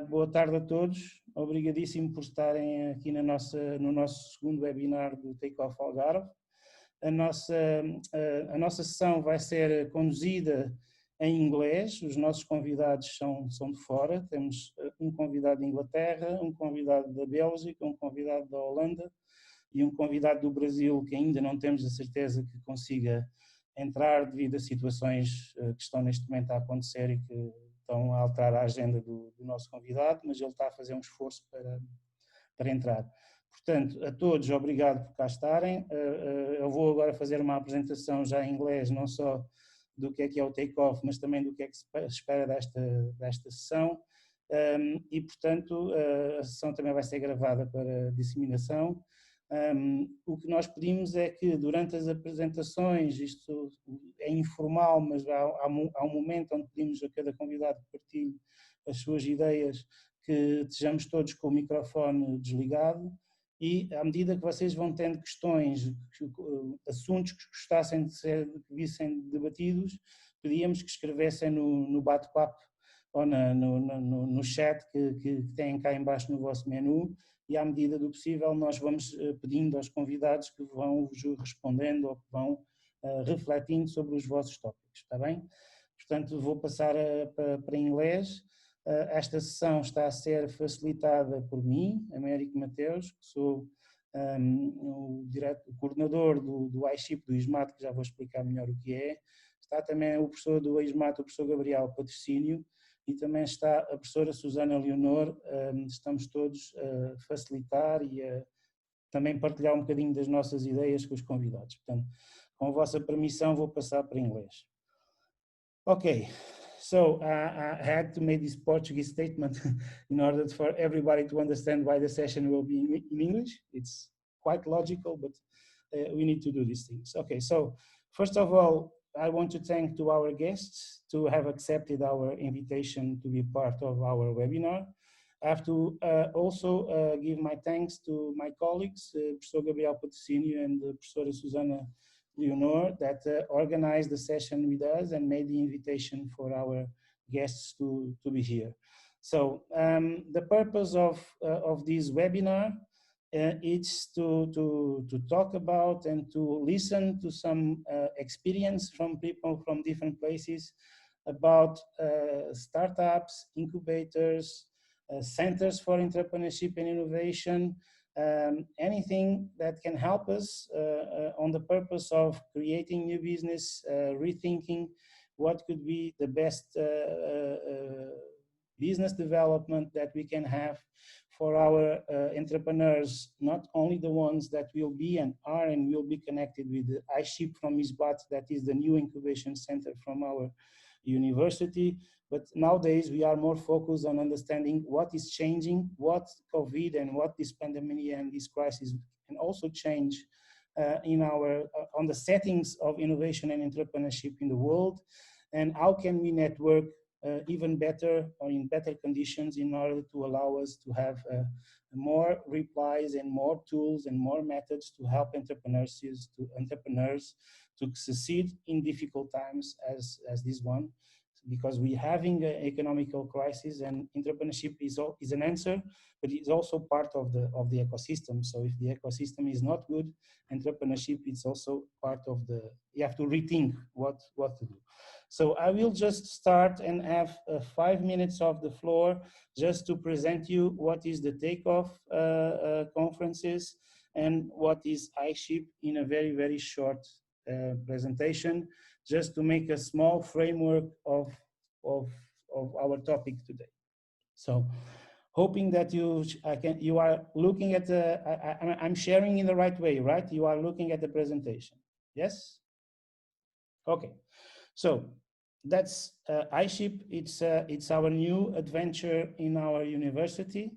Boa tarde a todos, obrigadíssimo por estarem aqui no nosso segundo webinar do Takeoff Algarve. A nossa sessão vai ser conduzida em inglês, os nossos convidados são de fora, temos um convidado da Inglaterra, um convidado da Bélgica, um convidado da Holanda e um convidado do Brasil que ainda não temos a certeza que consiga entrar devido a situações que estão neste momento a acontecer e que estão a alterar a agenda do nosso convidado, mas ele está a fazer um esforço para entrar. Portanto, a todos, obrigado por cá estarem. Eu vou agora fazer uma apresentação já em inglês, não só do que é o take-off, mas também do que é que se espera desta sessão. E, portanto, a sessão também vai ser gravada para disseminação. O que nós pedimos é que durante as apresentações, isto é informal, mas há um momento onde pedimos a cada convidado que partilhe as suas ideias, que estejamos todos com o microfone desligado e à medida que vocês vão tendo questões, assuntos que gostassem que vissem debatidos, pedíamos que escrevessem no bate-papo ou no chat que têm cá embaixo no vosso menu, e à medida do possível nós vamos pedindo aos convidados que vão respondendo ou que vão refletindo sobre os vossos tópicos, está bem? Portanto, vou passar para inglês. Esta sessão está a ser facilitada por mim, Américo Mateus, que sou o coordenador do iShip do ISMAT, que já vou explicar melhor o que é. Está também o professor do ISMAT, o professor Gabriel Patrocínio, e também está a professora Susana Leonor. Estamos todos a facilitar e a também partilhar um bocadinho das nossas ideias com os convidados. Portanto, com a vossa permissão, vou passar para inglês. Ok, so I had to make this Portuguese statement in order for everybody to understand why the session will be in English. It's quite logical, but we need to do these things. Okay, so first of all, I want to thank to our guests to have accepted our invitation to be part of our webinar. I have to also give my thanks to my colleagues, Professor Gabriel Patrocínio and Professora Susana Leonor, that organized the session with us and made the invitation for our guests to be here. So the purpose of this webinar is to talk about and to listen to some experience from people from different places about startups, incubators, centers for entrepreneurship and innovation, anything that can help us on the purpose of creating new business, rethinking what could be the best business development that we can have for our entrepreneurs, not only the ones that will be and are and will be connected with the iShip from ISBAT, that is the new incubation center from our university, but nowadays we are more focused on understanding what is changing, what COVID and what this pandemic and this crisis can also change on the settings of innovation and entrepreneurship in the world, and how can we network even better or in better conditions in order to allow us to have more replies and more tools and more methods to help entrepreneurs to succeed in difficult times as this one, because we're having an economical crisis and entrepreneurship is an answer, but it's also part of the ecosystem. So if the ecosystem is not good, entrepreneurship is also part of you have to rethink what to do. So I will just start and have 5 minutes of the floor just to present you what is the Takeoff conferences and what is iShip in a very, very short presentation, just to make a small framework of our topic today. So hoping that you are looking at I'm sharing in the right way, right? You are looking at the presentation. Yes? Okay. So that's iShip. It's our new adventure in our university.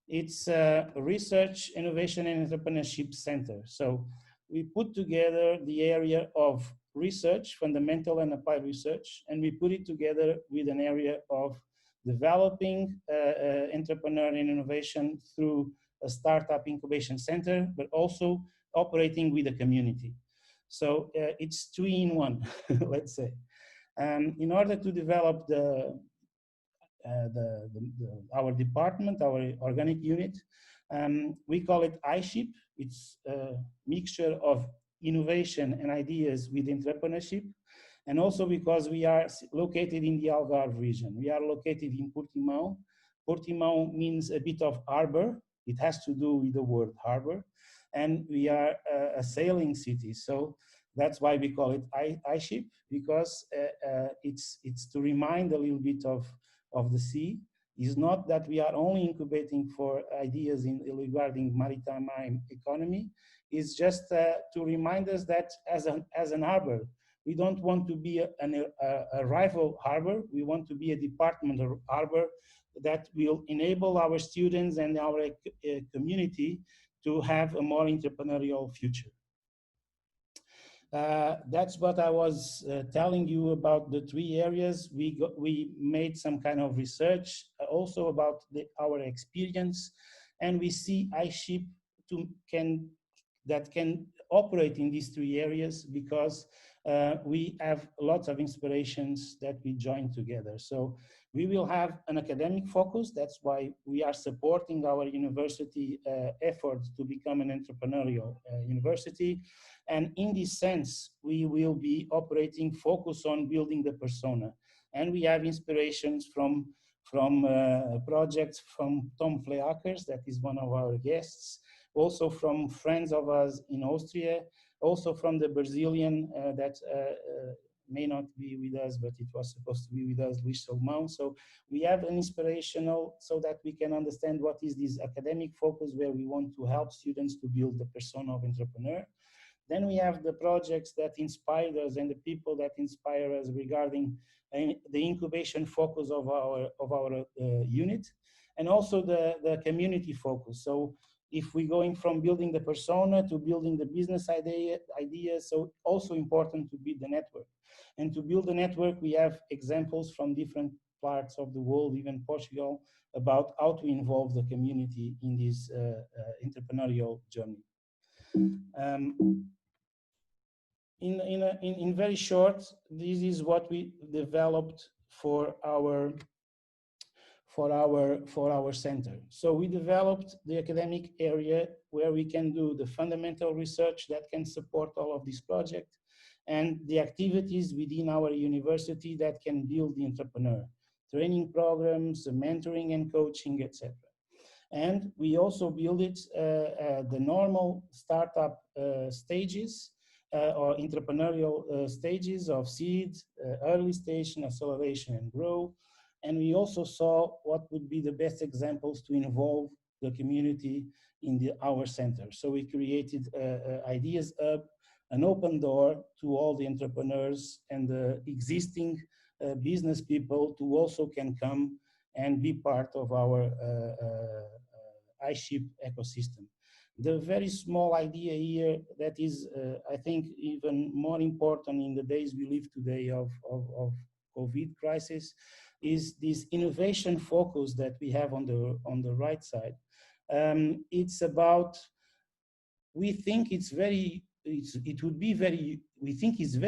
It's a research, innovation, and entrepreneurship center. So we put together the area of research, fundamental and applied research, and we put it together with an area of developing entrepreneur and innovation through a startup incubation center, but also operating with the community. So it's 2 in 1, let's say. In order to develop our department, our organic unit. We call it iShip. It's a mixture of innovation and ideas with entrepreneurship. And also because we are located in the Algarve region. We are located in Portimão. Portimão means a bit of harbor. It has to do with the word harbor. And we are a sailing city. So that's why we call it iShip, because it's to remind a little bit of the sea. It's not that we are only incubating for ideas regarding maritime economy. It's just to remind us that as an harbor, we don't want to be a rival harbor. We want to be a department harbor that will enable our students and our community to have a more entrepreneurial future. That's what I was telling you about the 3 areas. We made some kind of research also about our experience, and we see iShip that can operate in these 3 areas because we have lots of inspirations that we join together. So we will have an academic focus. That's why we are supporting our university efforts to become an entrepreneurial university. And in this sense, we will be operating focus on building the persona. And we have inspirations from projects from Tom Fleakers, that is one of our guests, also from friends of us in Austria, also from the Brazilian that may not be with us, but it was supposed to be with us, Luis Salmão. So we have an inspirational so that we can understand what is this academic focus where we want to help students to build the persona of entrepreneur. Then we have the projects that inspire us and the people that inspire us regarding the incubation focus of our unit, and also the community focus. So if we're going from building the persona to building the business ideas, so also important to build the network. And to build the network, we have examples from different parts of the world, even Portugal, about how to involve the community in this entrepreneurial journey. In very short, this is what we developed for our center. So we developed the academic area where we can do the fundamental research that can support all of this project, and the activities within our university that can build the entrepreneur, training programs, mentoring and coaching, etc. And we also build it the normal startup stages or entrepreneurial stages of seed, early stage, acceleration and grow. And we also saw what would be the best examples to involve the community in our center. So we created Ideas Hub, an open door to all the entrepreneurs and the existing business people to also can come and be part of our iShip ecosystem. The very small idea here that is, I think, even more important in the days we live today of COVID crisis is this innovation focus that we have on the right side. It's about, we think it's very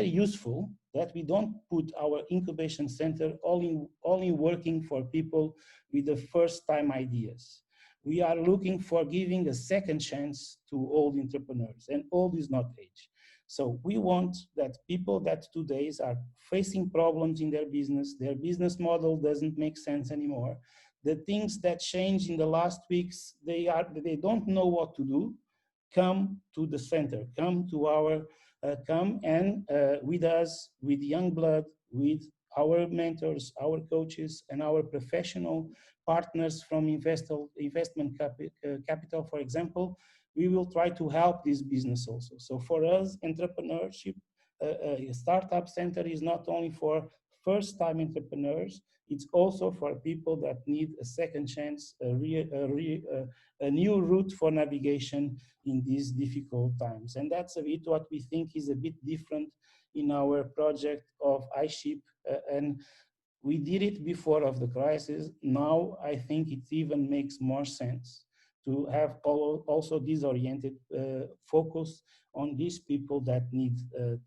useful that we don't put our incubation center only working for people with the first time ideas. We are looking for giving a second chance to all entrepreneurs, and old is not age. So we want that people that today are facing problems in their business model doesn't make sense anymore. The things that change in the last weeks, they don't know what to do. Come to the center, come and with us, with young blood, with our mentors, our coaches, and our professional partners from investment capital, for example, we will try to help this business also. So for us, entrepreneurship, a startup center is not only for first-time entrepreneurs, it's also for people that need a second chance, a new route for navigation in these difficult times. And that's a bit what we think is a bit different in our project of iShip. And we did it before of the crisis. Now I think it even makes more sense to have also this oriented focus on these people that need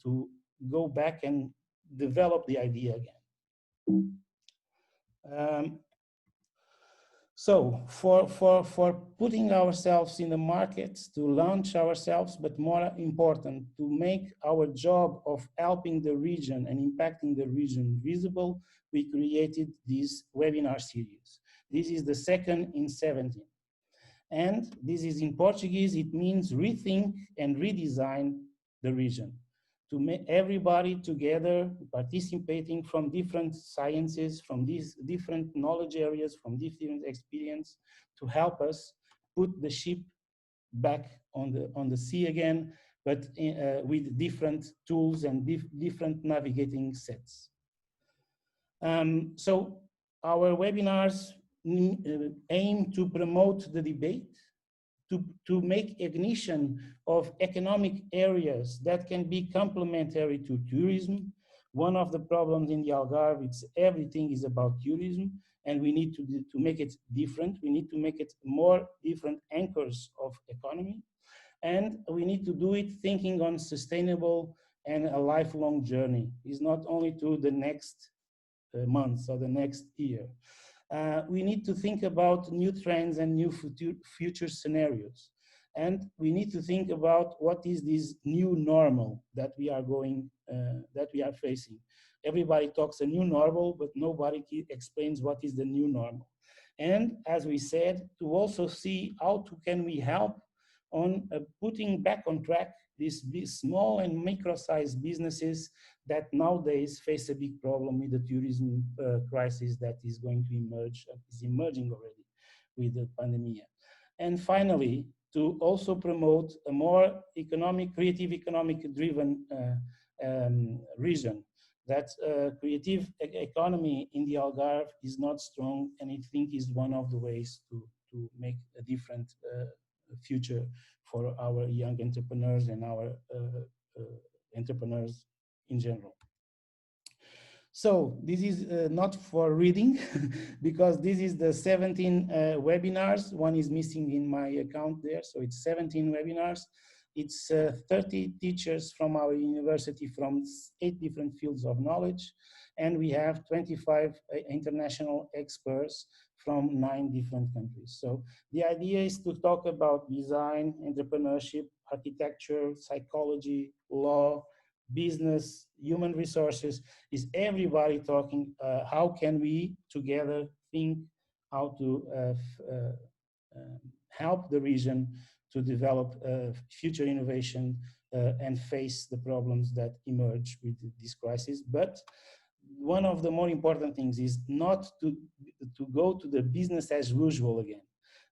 to go back and develop the idea again. So for putting ourselves in the market, to launch ourselves, but more important, to make our job of helping the region and impacting the region visible, we created this webinar series. This is the second in 17. And this is in Portuguese, it means rethink and redesign the region. To make everybody together participating from different sciences, from these different knowledge areas, from different experience, to help us put the ship back on the sea again, but with different tools and different navigating sets. So our webinars aim to promote the debate, to make ignition of economic areas that can be complementary to tourism. One of the problems in the Algarve, it's everything is about tourism, and we need to make it different. We need to make it more different anchors of economy. And we need to do it thinking on sustainable and a lifelong journey. It's not only to the next months or the next year. We need to think about new trends and new future scenarios. And we need to think about what is this new normal that we are facing. Everybody talks a new normal, but nobody explains what is the new normal. And as we said, to also see how can we help on putting back on track these small and micro-sized businesses that nowadays face a big problem with the tourism crisis that is going to emerge, is emerging already with the pandemic. And finally, to also promote a more creative economic driven region. That creative economy in the Algarve is not strong, and I think is one of the ways to make a different future for our young entrepreneurs and our entrepreneurs in general. So this is not for reading because this is the 17 webinars. One is missing in my account there, so it's 17 webinars. It's 30 teachers from our university from 8 different fields of knowledge, and we have 25 international experts from 9 different countries. So the idea is to talk about design, entrepreneurship, architecture, psychology, law, business, human resources, is everybody talking how can we together think how to help the region to develop future innovation and face the problems that emerge with this crisis. But one of the more important things is not to go to the business as usual again,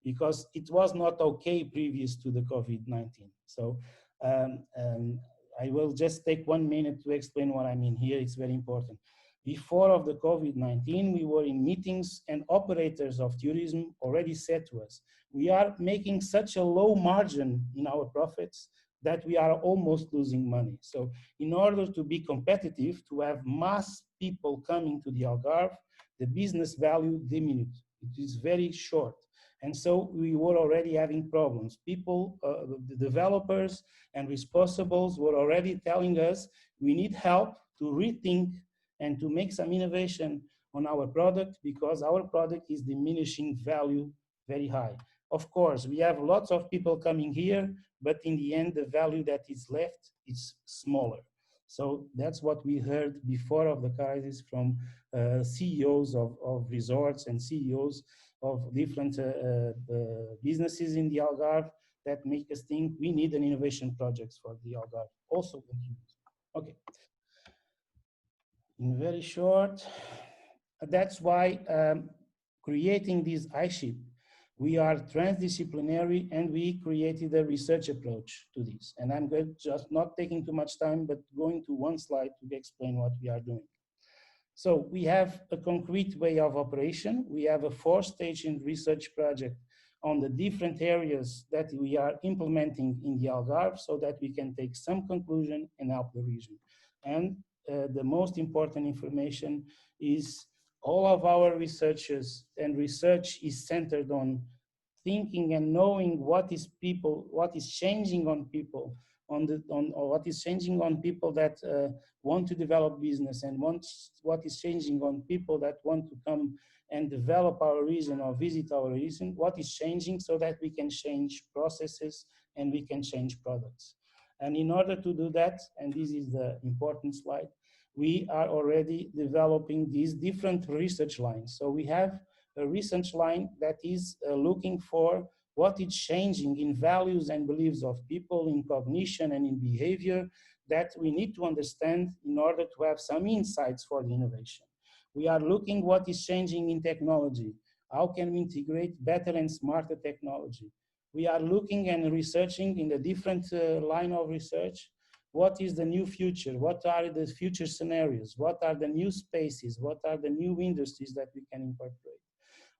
because it was not okay previous to the COVID-19. So I will just take 1 minute to explain what I mean here. It's very important. Before of the COVID-19, we were in meetings and operators of tourism already said to us, we are making such a low margin in our profits that we are almost losing money. So in order to be competitive, to have mass people coming to the Algarve, the business value diminished. It is very short. And so we were already having problems. People, the developers and responsibles were already telling us we need help to rethink and to make some innovation on our product because our product is diminishing value very high. Of course, we have lots of people coming here, but in the end, the value that is left is smaller. So that's what we heard before of the crisis from CEOs of resorts and CEOs of different businesses in the Algarve that make us think we need an innovation project for the Algarve. Also, okay. In very short, that's why creating this iShip, we are transdisciplinary and we created a research approach to this. And I'm going just not taking too much time, but going to one slide to explain what we are doing. So we have a concrete way of operation. We have a 4-stage research project on the different areas that we are implementing in the Algarve so that we can take some conclusion and help the region. And the most important information is all of our researchers and research is centered on thinking and knowing what is changing on people, or what is changing on people that want to develop business and what is changing on people that want to come and develop our region or visit our region, what is changing so that we can change processes and we can change products. And in order to do that, and this is the important slide, we are already developing these different research lines. So we have a research line that is looking for what is changing in values and beliefs of people, in cognition and in behavior, that we need to understand in order to have some insights for the innovation. We are looking what is changing in technology. How can we integrate better and smarter technology? We are looking and researching in the different line of research. What is the new future? What are the future scenarios? What are the new spaces? What are the new industries that we can incorporate?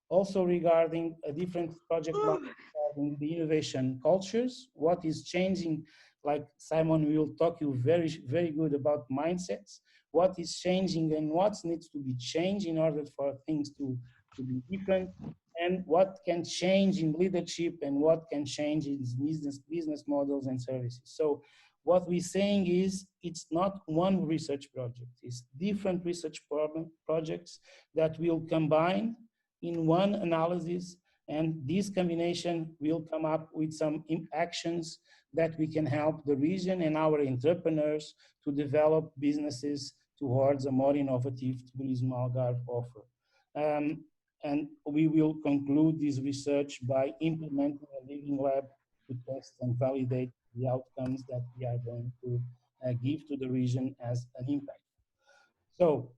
Also regarding a different project line regarding the innovation cultures, what is changing, like Simon will talk you very good about mindsets, what is changing and what needs to be changed in order for things to be different, and what can change in leadership and what can change in business models and services. So what we're saying is it's not one research project, it's different research projects that will combine in one analysis, and this combination will come up with some actions that we can help the region and our entrepreneurs to develop businesses towards a more innovative tourism Algarve offer. And we will conclude this research by implementing a living lab to test and validate the outcomes that we are going to give to the region as an impact. So,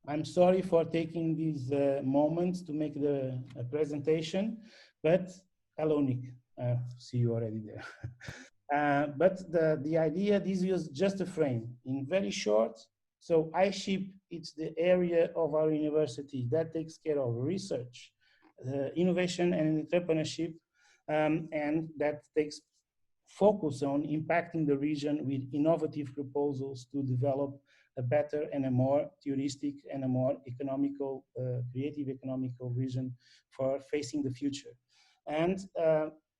I'm sorry for taking these moments to make the presentation, but hello, Nick. See you already there. But the idea, this was just a frame. In very short, so iShip, it's the area of our university that takes care of research, innovation and entrepreneurship, and that takes focus on impacting the region with innovative proposals to develop a better and a more touristic and a more economical, creative economical vision for facing the future. And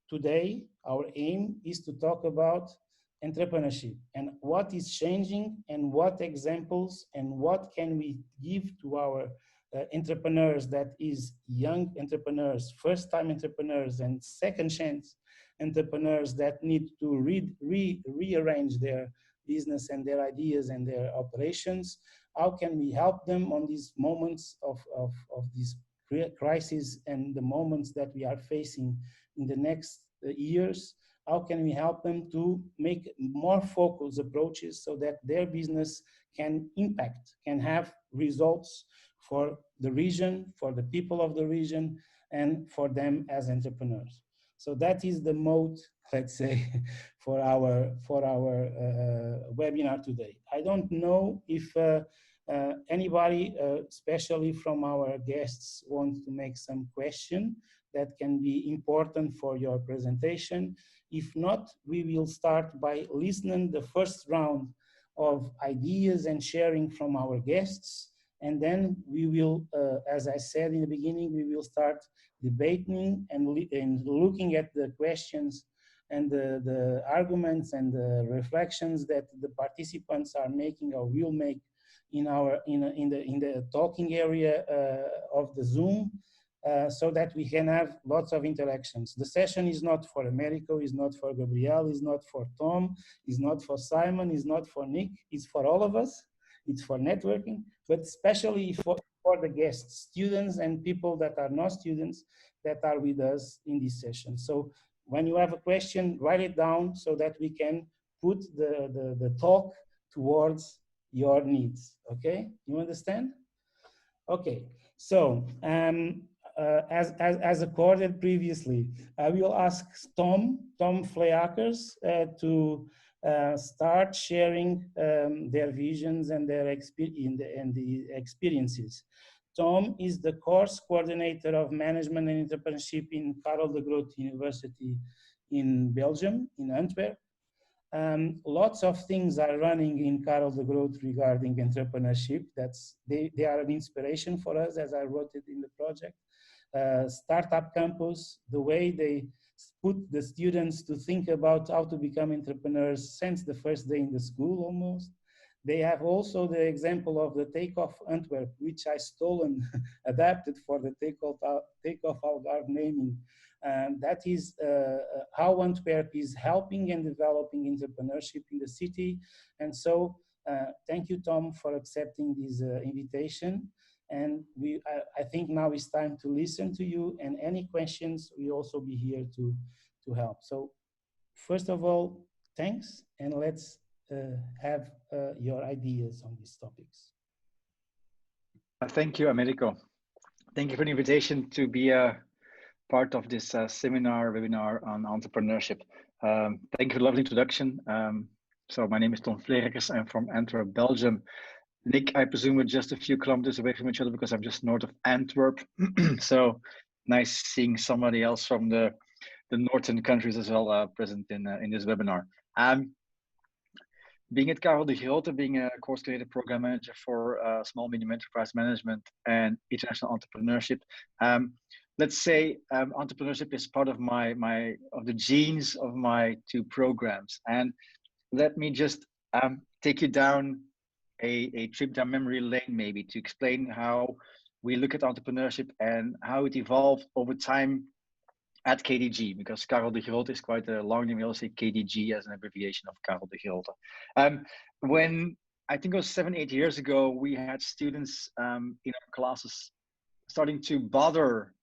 today, our aim is to talk about entrepreneurship and what is changing and what examples and what can we give to our entrepreneurs, that is young entrepreneurs, first-time entrepreneurs and second chance entrepreneurs that need to rearrange their business and their ideas and their operations. How can we help them on these moments of this crisis and the moments that we are facing in the next years? How can we help them to make more focused approaches so that their business can impact, can have results for the region, for the people of the region, and for them as entrepreneurs? So that is the mode, let's say, for our webinar today. I don't know if anybody, especially from our guests, wants to make some question that can be important for your presentation. If not, we will start by listening the first round of ideas and sharing from our guests. And then we will, as I said in the beginning, we will start debating and looking at the questions and the arguments and the reflections that the participants are making or will make in the talking area of the Zoom, so that we can have lots of interactions. The session is not for Americo, is not for Gabriel, is not for Tom, is not for Simon, is not for Nick, it's for all of us. It's for networking, but especially for the guests, students and people that are not students that are with us in this session. So when you have a question, write it down so that we can put the talk towards your needs, okay? You understand? Okay, so as accorded previously, I will ask Tom Fleakers to start sharing their visions and their experiences. Tom is the course coordinator of management and entrepreneurship in Karel de Groot University in Belgium, in Antwerp. Lots of things are running in Karel de Groot regarding entrepreneurship. They are an inspiration for us, as I wrote it in the project. Startup campus, the way they put the students to think about how to become entrepreneurs since the first day in the school almost. They have also the example of the Takeoff Antwerp, which I stolen, adapted for the Takeoff Algarve naming. That is how Antwerp is helping and developing entrepreneurship in the city. And so thank you, Tom, for accepting this invitation. And I think now it's time to listen to you, and any questions, we'll also be here to help. So first of all, thanks, and let's have your ideas on these topics. Thank you, Americo. Thank you for the invitation to be a part of this webinar on entrepreneurship. Thank you for the lovely introduction. So my name is Tom Vlerekers. I'm from Antwerp, Belgium. Nick, I presume we're just a few kilometers away from each other because I'm just north of Antwerp. So nice seeing somebody else from the northern countries as well present in this webinar. Being at Karel de Grote, being a course creator program manager for small medium enterprise management and international entrepreneurship, let's say entrepreneurship is part of the genes of my two programs. And let me just take you down a trip down memory lane, maybe, to explain how we look at entrepreneurship and how it evolved over time at KDG, because Karel de Grote is quite a long name. We also say KDG as an abbreviation of Karel de Grote. When I think it was 7-8 years ago, we had students in our classes starting to bother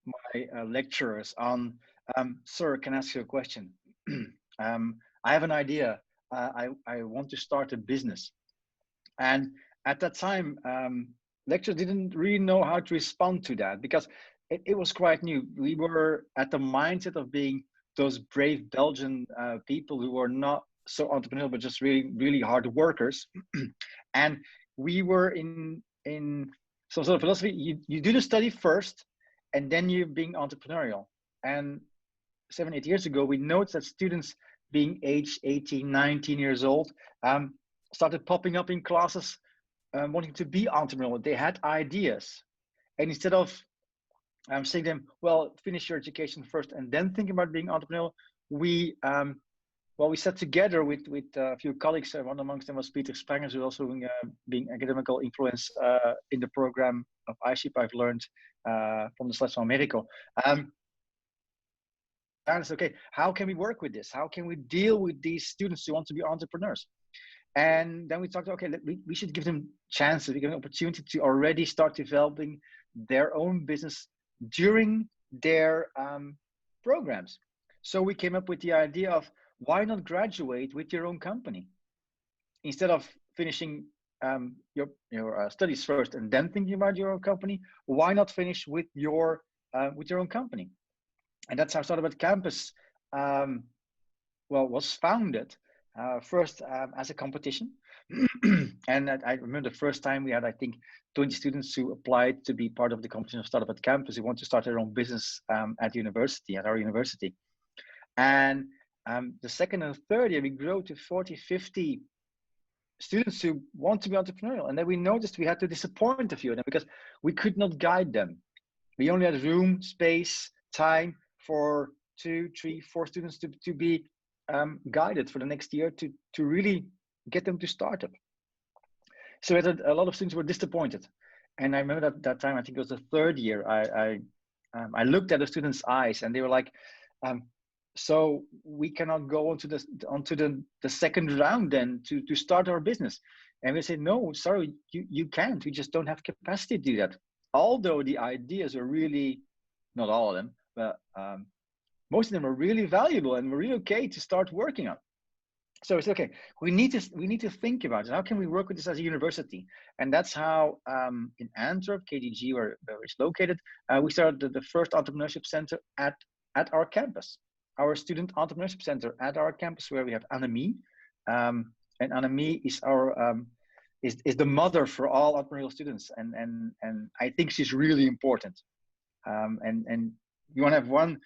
my lecturers on, sir, can I ask you a question? I have an idea. I want to start a business. And at that time, lecturers didn't really know how to respond to that, because it was quite new. We were at the mindset of being those brave Belgian people who were not so entrepreneurial, but just really, really hard workers. And we were in some sort of philosophy. You do the study first, and then you're being entrepreneurial. And 7-8 years ago, we noticed that students being aged 18, 19 years old started popping up in classes wanting to be entrepreneurial. They had ideas. And instead of saying to them, well, finish your education first and then think about being entrepreneurial, we sat together with a few colleagues. One amongst them was Peter Sprangers, who also being academical influence in the program of iShip I've learned from the slides from Americo. And it's okay, how can we work with this? How can we deal with these students who want to be entrepreneurs? And then we talked, okay, we should give them chances, we give them opportunity to already start developing their own business during their programs. So we came up with the idea of, why not graduate with your own company? Instead of finishing your studies first and then thinking about your own company, why not finish with your own company? And that's how Startup Campus was founded. First as a competition. And I remember the first time we had, I think, 20 students who applied to be part of the competition of Startup at Campus who want to start their own business at our university. And the second and third year, we grew to 40, 50 students who want to be entrepreneurial. And then we noticed we had to disappoint a few of them because we could not guide them. We only had room, space, time for 2, 3, 4 students to be guided for the next year to really get them to startup. So we had a lot of students who were disappointed. And I remember that time, I think it was the third year, I looked at the students' eyes and they were like, so we cannot go onto the second round then to start our business. And we said, no, sorry, you can't. We just don't have capacity to do that. Although the ideas are really, not all of them, but most of them are really valuable and we're really okay to start working on. So it's okay. We need to think about it. How can we work with this as a university? And that's how in Antwerp, KDG, where it's located, we started the first entrepreneurship center at our campus. Our student entrepreneurship center at our campus, where we have Annemie, and Annemie is our is the mother for all entrepreneurial students, and I think she's really important. And you want to have one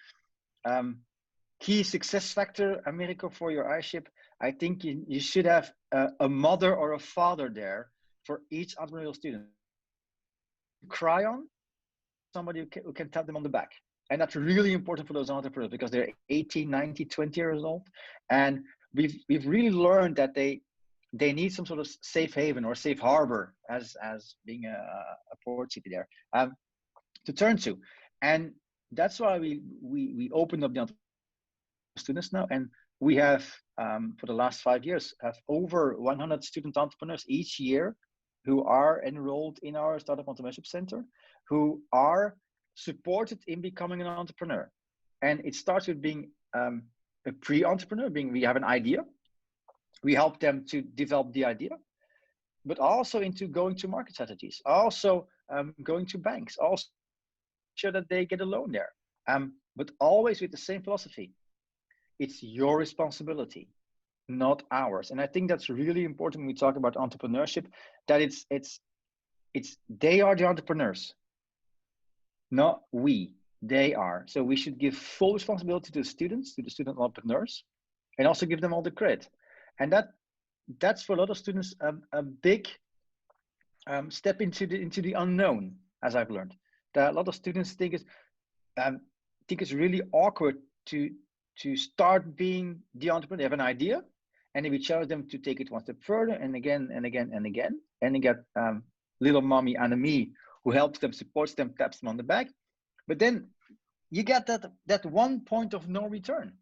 key success factor, Americo, for your iShip. I think you should have a mother or a father there for each entrepreneurial student. Cry on somebody who can tap them on the back. And that's really important for those entrepreneurs because they're 18, 19, 20 years old. And we've really learned that they they need some sort of safe haven or safe harbor, as being a port city there, to turn to. And that's why we opened up the students now, and we have for the last 5 years have over 100 student entrepreneurs each year who are enrolled in our Startup Entrepreneurship Center, who are supported in becoming an entrepreneur. And it starts with being a pre-entrepreneur, being we have an idea, we help them to develop the idea, but also into going to market strategies, also going to banks, also sure that they get a loan there, but always with the same philosophy. It's your responsibility, not ours. And I think that's really important when we talk about entrepreneurship, that it's they are the entrepreneurs, not we. They are. So we should give full responsibility to the students, to the student entrepreneurs, and also give them all the credit. And that's for a lot of students a big step into the unknown, as I've learned. That a lot of students think it's really awkward to start being the entrepreneur. They have an idea, and then we challenge them to take it one step further, and again and again and again, and they get little mommy Annemie who helps them, supports them, taps them on the back. But then you get that one point of no return,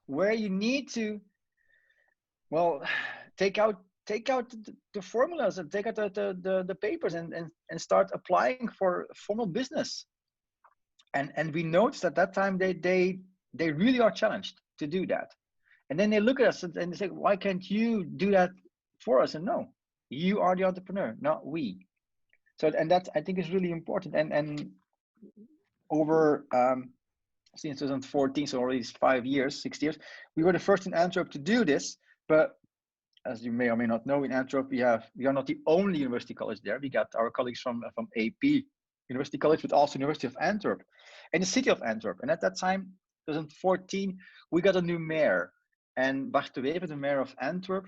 where you need to, well, take out the formulas and take out the papers and start applying for formal business. And we noticed at that time they really are challenged to do that. And then they look at us and they say, why can't you do that for us? And no, you are the entrepreneur, not we. So, and that I think is really important. And over since 2014, so already 5 years, 6 years, we were the first in Antwerp to do this. But as you may or may not know, in Antwerp, we are not the only university college there. We got our colleagues from AP University College, but also University of Antwerp and the city of Antwerp. And at that time, 2014, we got a new mayor. And Bart de Wever, the mayor of Antwerp,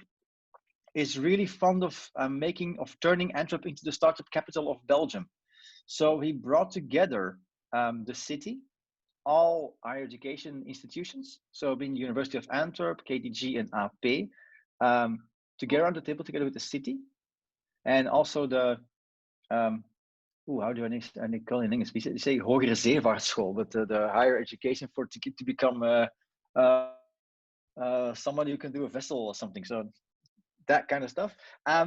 is really fond of turning Antwerp into the startup capital of Belgium. So he brought together the city, all higher education institutions, so being University of Antwerp, KTG, and AP, to get around the table together with the city, and also the how do I call it in English? We say hogere zeevaartschool, but the higher education to become somebody who can do a vessel or something. So that kind of stuff.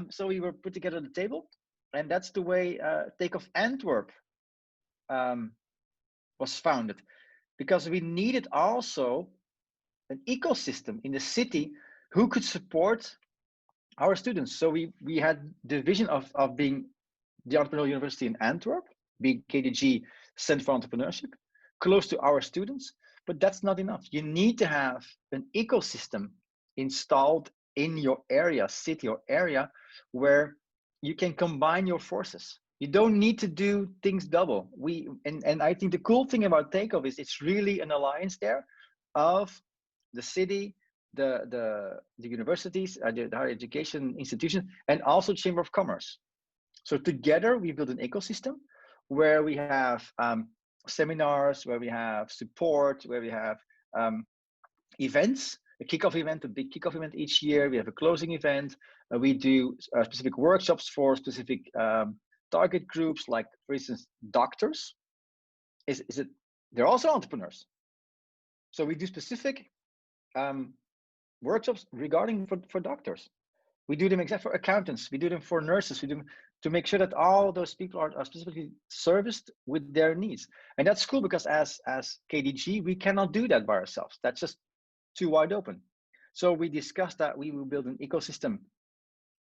So we were put together at the table, and that's the way Takeoff Antwerp was founded, because we needed also an ecosystem in the city who could support our students. So we had the vision of being the entrepreneurial university in Antwerp, being KDG Center for Entrepreneurship, close to our students, but that's not enough. You need to have an ecosystem installed in your area, city or area, where you can combine your forces. You don't need to do things double. And I think the cool thing about Takeoff is it's really an alliance there of the city, the universities, the higher education institutions, and also Chamber of Commerce. So together we build an ecosystem where we have seminars, where we have support, where we have events, a kickoff event, a big kickoff event each year. We have a closing event. We do specific workshops for specific target groups, like, for instance, doctors. They're also entrepreneurs. So we do specific workshops regarding for doctors. We do them exactly for accountants. We do them for nurses. We do them to make sure that all those people are specifically serviced with their needs. And that's cool, because as KDG, we cannot do that by ourselves. That's just too wide open. So we discussed that we will build an ecosystem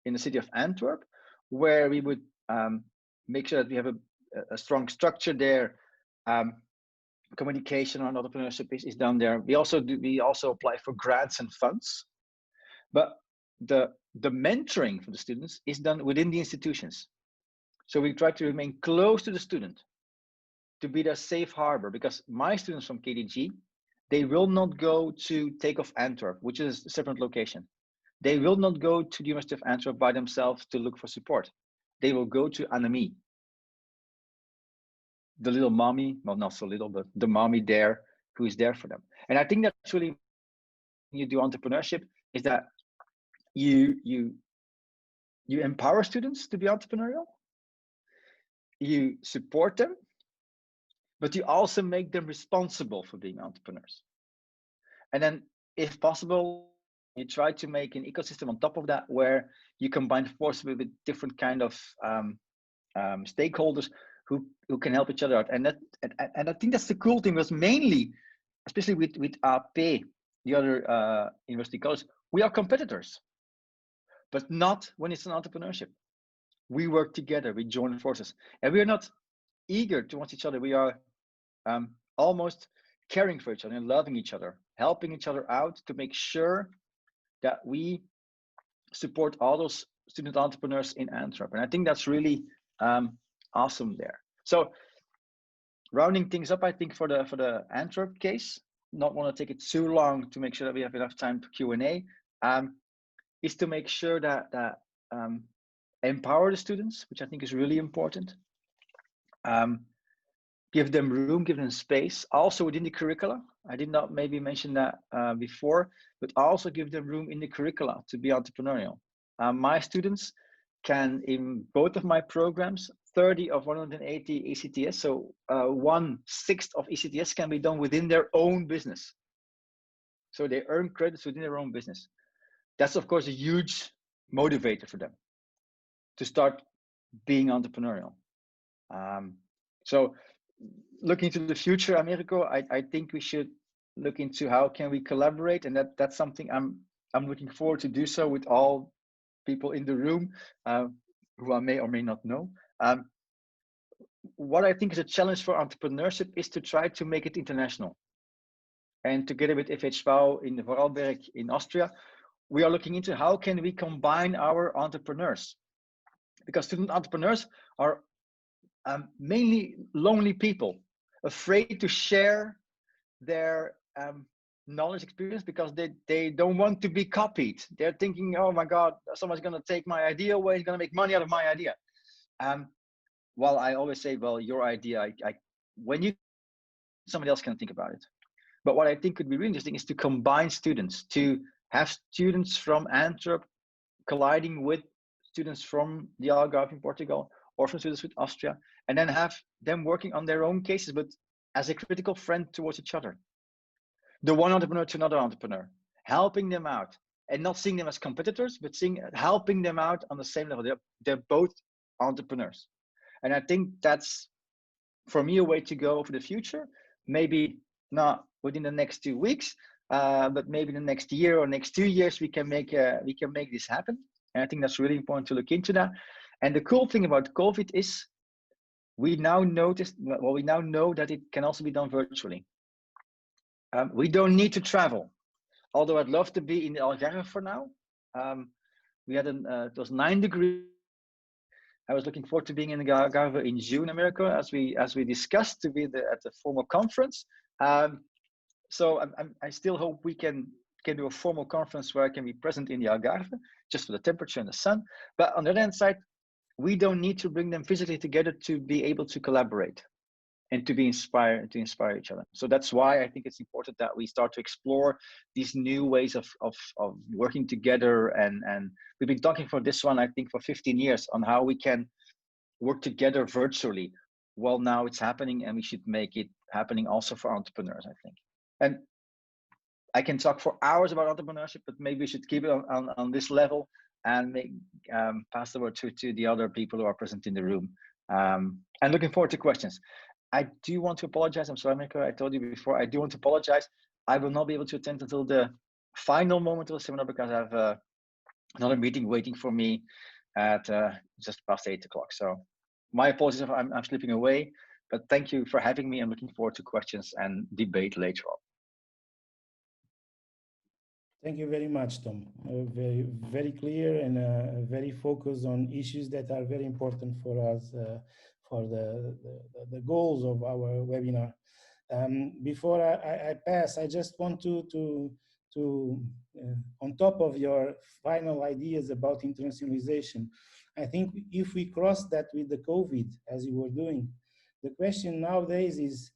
in the city of Antwerp, where we would make sure that we have a strong structure there. Communication around entrepreneurship is done there. We also apply for grants and funds, but the mentoring for the students is done within the institutions. So we try to remain close to the student, to be their safe harbor, because my students from KDG, they will not go to Takeoff Antwerp, which is a separate location. They will not go to the University of Antwerp by themselves to look for support. They will go to Annemie, the little mommy, well, not so little, but the mommy there who is there for them. And I think that's really, when you do entrepreneurship, is that you empower students to be entrepreneurial, you support them, but you also make them responsible for being entrepreneurs. And then, if possible, you try to make an ecosystem on top of that where you combine forces with different kind of stakeholders who can help each other out. And I think that's the cool thing, was mainly, especially with AP, the other university college, we are competitors, but not when it's an entrepreneurship. We work together, we join forces, and we are not eager towards each other. We are almost caring for each other and loving each other, helping each other out to make sure that we support all those student entrepreneurs in Antwerp. And I think that's really awesome there. So rounding things up, I think for the Antwerp case, not want to take it too long to make sure that we have enough time for Q&A, is to make sure that empower the students, which I think is really important. Give them room, give them space, also within the curricula. I did not maybe mention that before, but also give them room in the curricula to be entrepreneurial. My students can, in both of my programs, 30 of 180 ECTS, so 1/6 of ECTS can be done within their own business. So they earn credits within their own business. That's of course a huge motivator for them to start being entrepreneurial. So looking to the future, Americo, I think we should look into how can we collaborate, and that's something I'm looking forward to do so with all people in the room who I may or may not know. What I think is a challenge for entrepreneurship is to try to make it international. And together with FHV in Vorarlberg in Austria, we are looking into how can we combine our entrepreneurs, because student entrepreneurs are mainly lonely people, afraid to share their knowledge experience because they don't want to be copied. They're thinking, oh my God, someone's going to take my idea away, he's going to make money out of my idea. Well, I always say, well, your idea, when you, somebody else can think about it. But what I think could be really interesting is to combine students, to have students from Antwerp colliding with students from the Algarve in Portugal, or from students with Austria, and then have them working on their own cases, but as a critical friend towards each other. The one entrepreneur to another entrepreneur, helping them out, and not seeing them as competitors, but helping them out on the same level. They're both entrepreneurs. And I think that's, for me, a way to go for the future. Maybe not within the next 2 weeks, but maybe the next year or next 2 years, we can make this happen. And I think that's really important to look into that. And the cool thing about COVID is we now know that it can also be done virtually. We don't need to travel, although I'd love to be in the Algarve for now. We had it was 9 degrees. I was looking forward to being in the Algarve in June, America, as we discussed, to be at the formal conference. So I still hope we can do a formal conference where I can be present in the Algarve, just for the temperature and the sun. But on the other hand side, we don't need to bring them physically together to be able to collaborate and to inspire each other. So that's why I think it's important that we start to explore these new ways of working together. And we've been talking for this one, I think, for 15 years on how we can work together virtually. Well, now it's happening, and we should make it happening also for entrepreneurs, I think. And I can talk for hours about entrepreneurship, but maybe we should keep it on this level and pass the word to the other people who are present in the room. And looking forward to questions. I do want to apologize. I'm sorry, America. I told you before, I do want to apologize. I will not be able to attend until the final moment of the seminar because I have another meeting waiting for me at just past 8 o'clock. So my apologies if I'm slipping away, but thank you for having me. I'm looking forward to questions and debate later on. Thank you very much, Tom. Very, very clear and very focused on issues that are very important for us, for the goals of our webinar. Before I pass, I just want to on top of your final ideas about internationalization, I think if we cross that with the COVID, as you were doing, the question nowadays is,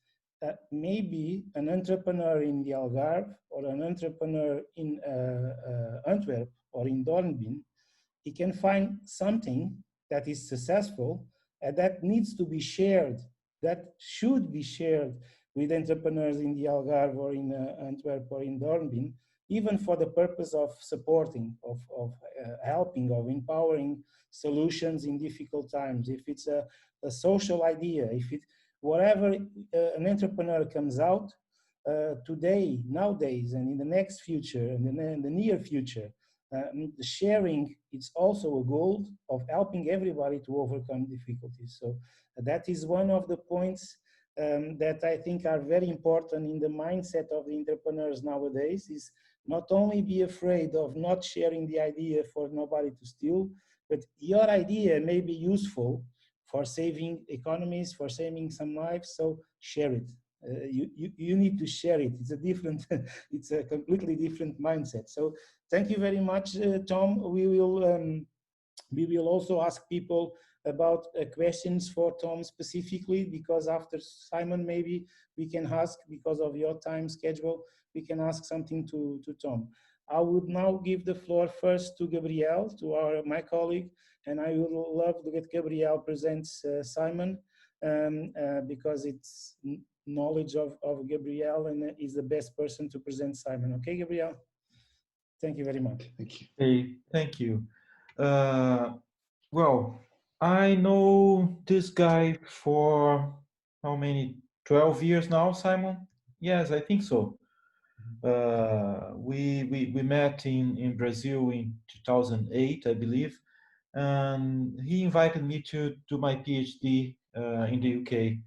maybe an entrepreneur in the Algarve or an entrepreneur in Antwerp or in Dornbirn, he can find something that is successful and that needs to be shared, that should be shared with entrepreneurs in the Algarve or in Antwerp or in Dornbirn, even for the purpose of supporting, of helping, of empowering solutions in difficult times. If it's a social idea, if it, whatever an entrepreneur comes out today, nowadays, and in the next future, and in the near future, the sharing, it's also a goal of helping everybody to overcome difficulties. So that is one of the points that I think are very important in the mindset of the entrepreneurs nowadays, is not only be afraid of not sharing the idea for nobody to steal, but your idea may be useful for saving economies, for saving some lives, so share it. You need to share it. It's a different, it's a completely different mindset. So thank you very much, Tom. We will also ask people about questions for Tom specifically, because after Simon, maybe we can ask, because of your time schedule, we can ask something to Tom. I would now give the floor first to Gabriel, to my colleague, and I would love to get Gabriel presents Simon, because it's knowledge of Gabriel and is the best person to present Simon. Okay, Gabriel? Thank you very much. Thank you. Hey, thank you. Well, I know this guy for how many? 12 years now, Simon? Yes, I think so. We met in Brazil in 2008, I believe, and he invited me to do my PhD in the UK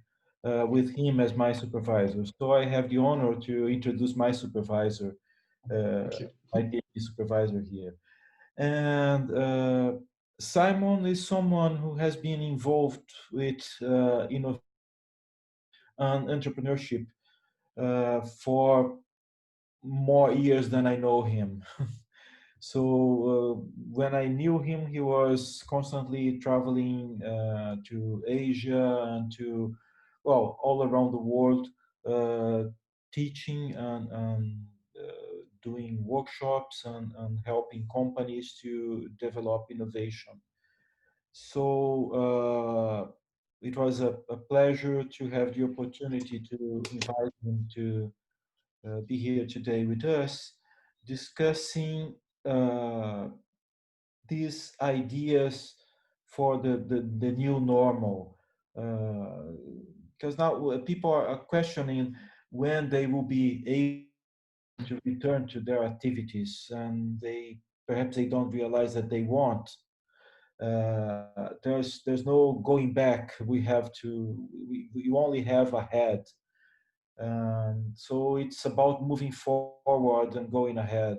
with him as my supervisor. So I have the honor to introduce my supervisor, my PhD supervisor here. And Simon is someone who has been involved with innovation and entrepreneurship for more years than I know him. So when I knew him, he was constantly traveling to Asia and to, well, all around the world, teaching and doing workshops and helping companies to develop innovation. So it was a pleasure to have the opportunity to invite him to be here today with us, discussing these ideas for the new normal. Because now people are questioning when they will be able to return to their activities, and perhaps they don't realize that they won't. There's no going back. We only have ahead. So it's about moving forward and going ahead.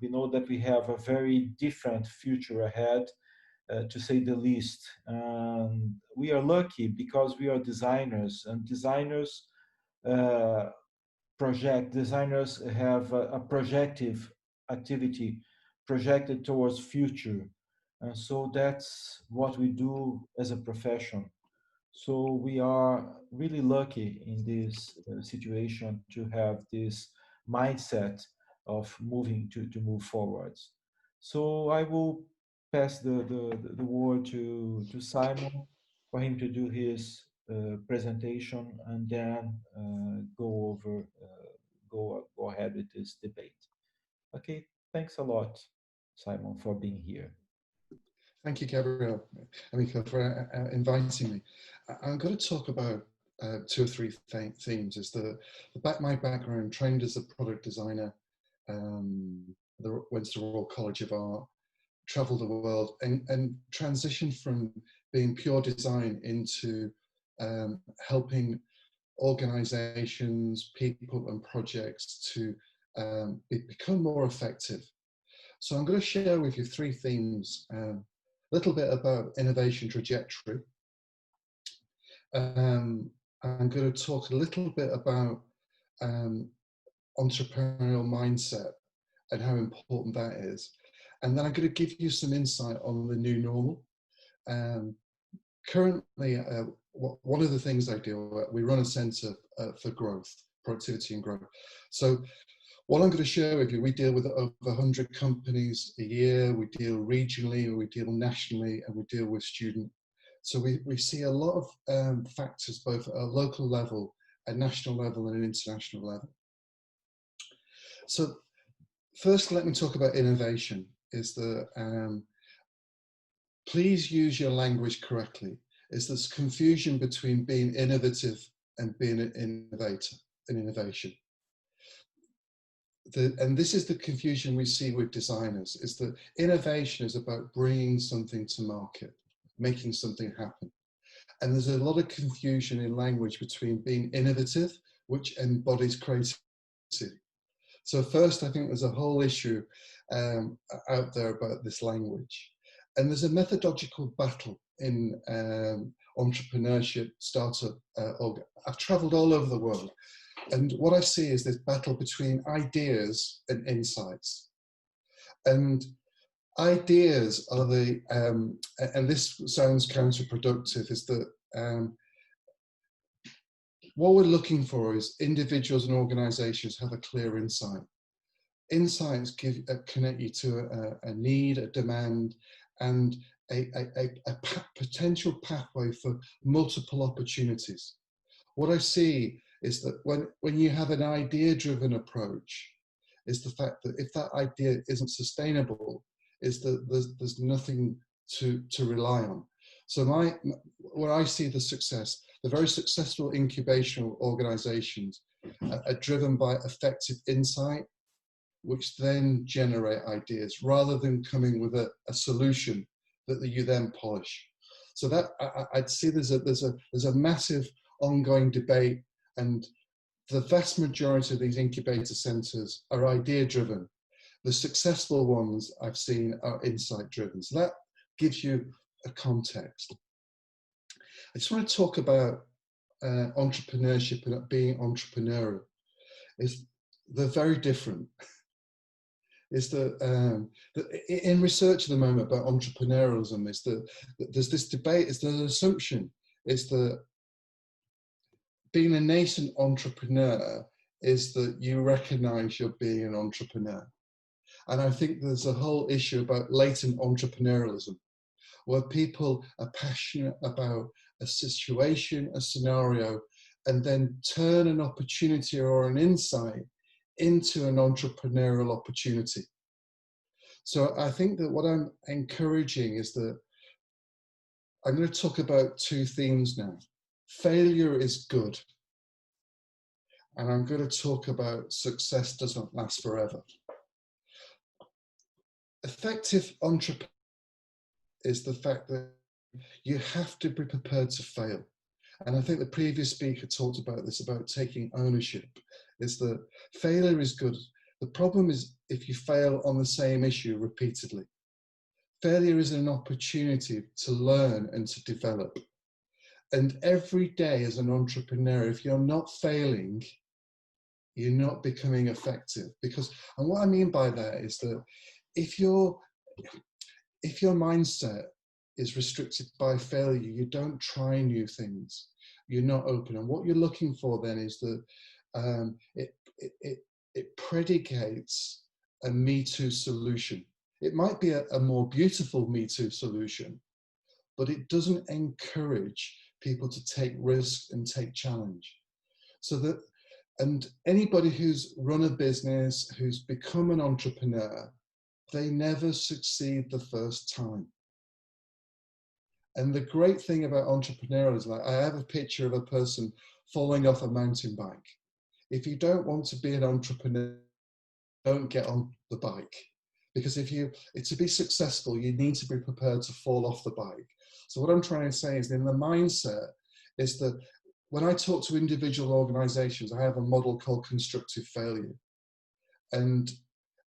We know that we have a very different future ahead, to say the least. We are lucky because we are designers, and designers designers have a projective activity projected towards future. And so that's what we do as a profession. So we are really lucky in this situation to have this mindset of to move forwards. So I will pass the word to Simon for him to do his presentation, and then go ahead with this debate. Okay, thanks a lot, Simon, for being here. Thank you, Gabriel, Amico, for inviting me. I'm going to talk about 2 or 3 themes. Is my background, trained as a product designer, went to the Royal College of Art, traveled the world, and transitioned from being pure design into helping organizations, people, and projects to become more effective. So I'm going to share with you 3 themes. A little bit about innovation trajectory. I'm going to talk a little bit about entrepreneurial mindset and how important that is. And then I'm going to give you some insight on the new normal. Currently, one of the things I do, we run a center for growth, productivity and growth. So What I'm going to share with you, we deal with over 100 companies a year, we deal regionally, we deal nationally, and we deal with students. So we see a lot of factors, both at a local level, a national level, and an international level. So first, let me talk about innovation. Is the please use your language correctly. Is this confusion between being innovative and being an innovator, an innovation? And this is the confusion we see with designers, is that innovation is about bringing something to market, making something happen. And there's a lot of confusion in language between being innovative, which embodies creativity. So first, I think there's a whole issue out there about this language. And there's a methodological battle in entrepreneurship, startup. I've traveled all over the world. And what I see is this battle between ideas and insights. And ideas are the, and this sounds counterproductive, is that what we're looking for is individuals and organizations have a clear insight. Insights connect you to a need, a demand, and a potential pathway for multiple opportunities. What I see is that when you have an idea-driven approach, is the fact that if that idea isn't sustainable, is that there's nothing to rely on. So where I see the success, the very successful incubation organizations are driven by effective insight, which then generate ideas rather than coming with a solution that you then polish. So that I'd see there's a massive ongoing debate, and the vast majority of these incubator centers are idea driven. The successful ones I've seen are insight driven. So that gives you a context. I just want to talk about entrepreneurship and being entrepreneurial. They're very different. Is that in research at the moment about entrepreneurialism, is that there's this debate, is there's an assumption, is that being a nascent entrepreneur is that you recognize you're being an entrepreneur. And I think there's a whole issue about latent entrepreneurialism, where people are passionate about a situation, a scenario, and then turn an opportunity or an insight into an entrepreneurial opportunity. So I think that what I'm encouraging is that I'm going to talk about two themes now. Failure is good. And I'm going to talk about success doesn't last forever. Effective entrepreneurship is the fact that you have to be prepared to fail. And I think the previous speaker talked about this, about taking ownership, is that failure is good. The problem is if you fail on the same issue repeatedly. Failure is an opportunity to learn and to develop. And every day as an entrepreneur, if you're not failing, you're not becoming effective. Because, and what I mean by that is that if your mindset is restricted by failure, you don't try new things, you're not open. And what you're looking for then is that it predicates a Me Too solution. It might be a more beautiful Me Too solution, but it doesn't encourage people to take risk and take challenge. So that, and anybody who's run a business, who's become an entrepreneur, they never succeed the first time. And the great thing about entrepreneurial is, like, I have a picture of a person falling off a mountain bike. If you don't want to be an entrepreneur, don't get on the bike. Because to be successful, you need to be prepared to fall off the bike. So what I'm trying to say is, in the mindset, is that when I talk to individual organizations, I have a model called constructive failure. And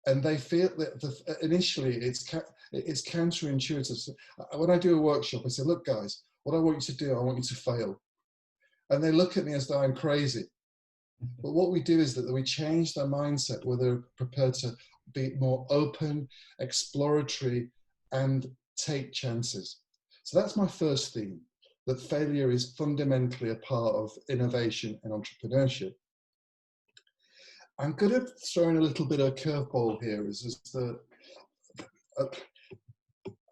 they feel that initially it's counterintuitive. So when I do a workshop, I say, look guys, what I want you to do, I want you to fail. And they look at me as though I'm crazy. But what we do is that we change their mindset, where they're prepared to be more open, exploratory, and take chances. So that's my first theme, that failure is fundamentally a part of innovation and entrepreneurship. I'm going to throw in a little bit of curveball here, is that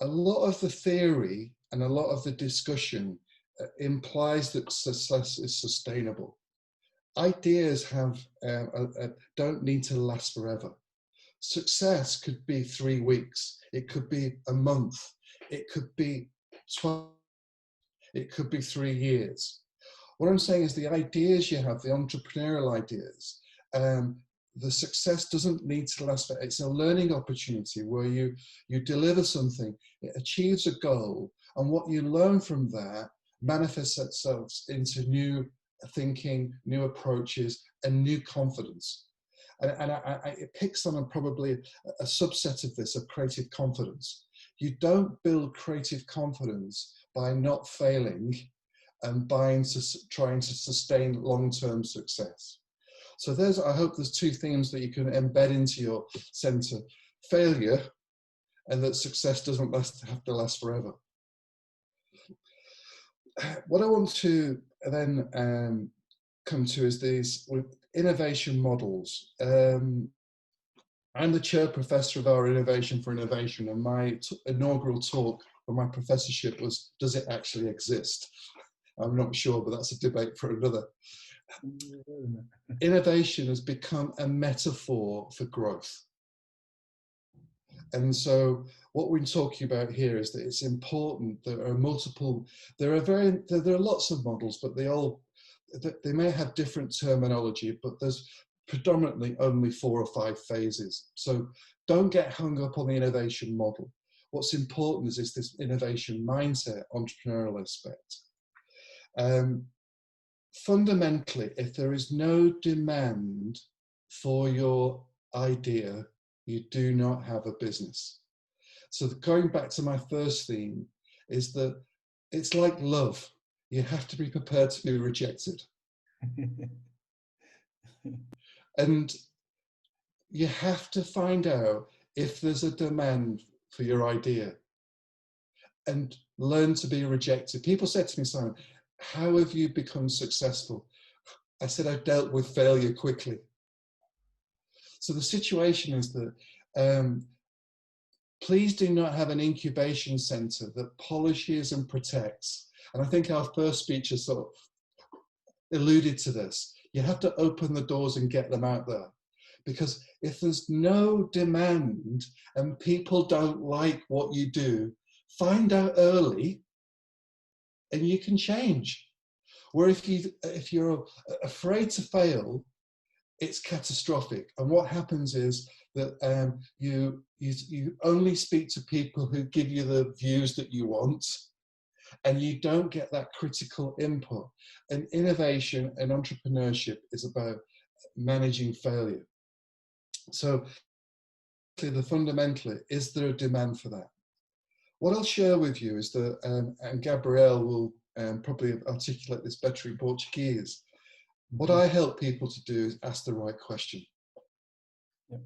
a lot of the theory and a lot of the discussion implies that success is sustainable. Ideas don't need to last forever. Success could be 3 weeks, it could be a month, it could be 12, it could be 3 years. What I'm saying is the ideas you have, the entrepreneurial ideas, the success doesn't need to last forever. It's a learning opportunity where you deliver something, it achieves a goal, and what you learn from that manifests itself into new thinking, new approaches, and new confidence. And it picks on probably a subset of this, of creative confidence. You don't build creative confidence by not failing and trying to sustain long-term success. So I hope there's 2 themes that you can embed into your center: failure, and that success doesn't have to last forever. What I want to then come to is these innovation models. I'm the chair professor of our Innovation for Innovation, and my inaugural talk for my professorship was, does it actually exist? I'm not sure, but that's a debate for another. Innovation has become a metaphor for growth. And so what we're talking about here is that it's important. There are lots of models, but they may have different terminology, but there's predominantly only 4 or 5 phases. So don't get hung up on the innovation model. What's important is this innovation mindset, entrepreneurial aspect. Fundamentally, if there is no demand for your idea, you do not have a business. So going back to my first theme is that it's like love. You have to be prepared to be rejected. And you have to find out if there's a demand for your idea and learn to be rejected. People said to me, Simon, how have you become successful? I said, I've dealt with failure quickly. So the situation is that please do not have an incubation center that polishes and protects. And I think our first speaker sort of alluded to this. You have to open the doors and get them out there. Because if there's no demand and people don't like what you do, find out early and you can change. Where if you're afraid to fail, it's catastrophic. And what happens is that you only speak to people who give you the views that you want, and you don't get that critical input. And innovation and entrepreneurship is about managing failure. So the fundamentally, is there a demand for that? What I'll share with you is that, and Gabrielle will probably articulate this better in Portuguese, what I help people to do is ask the right question. Yep.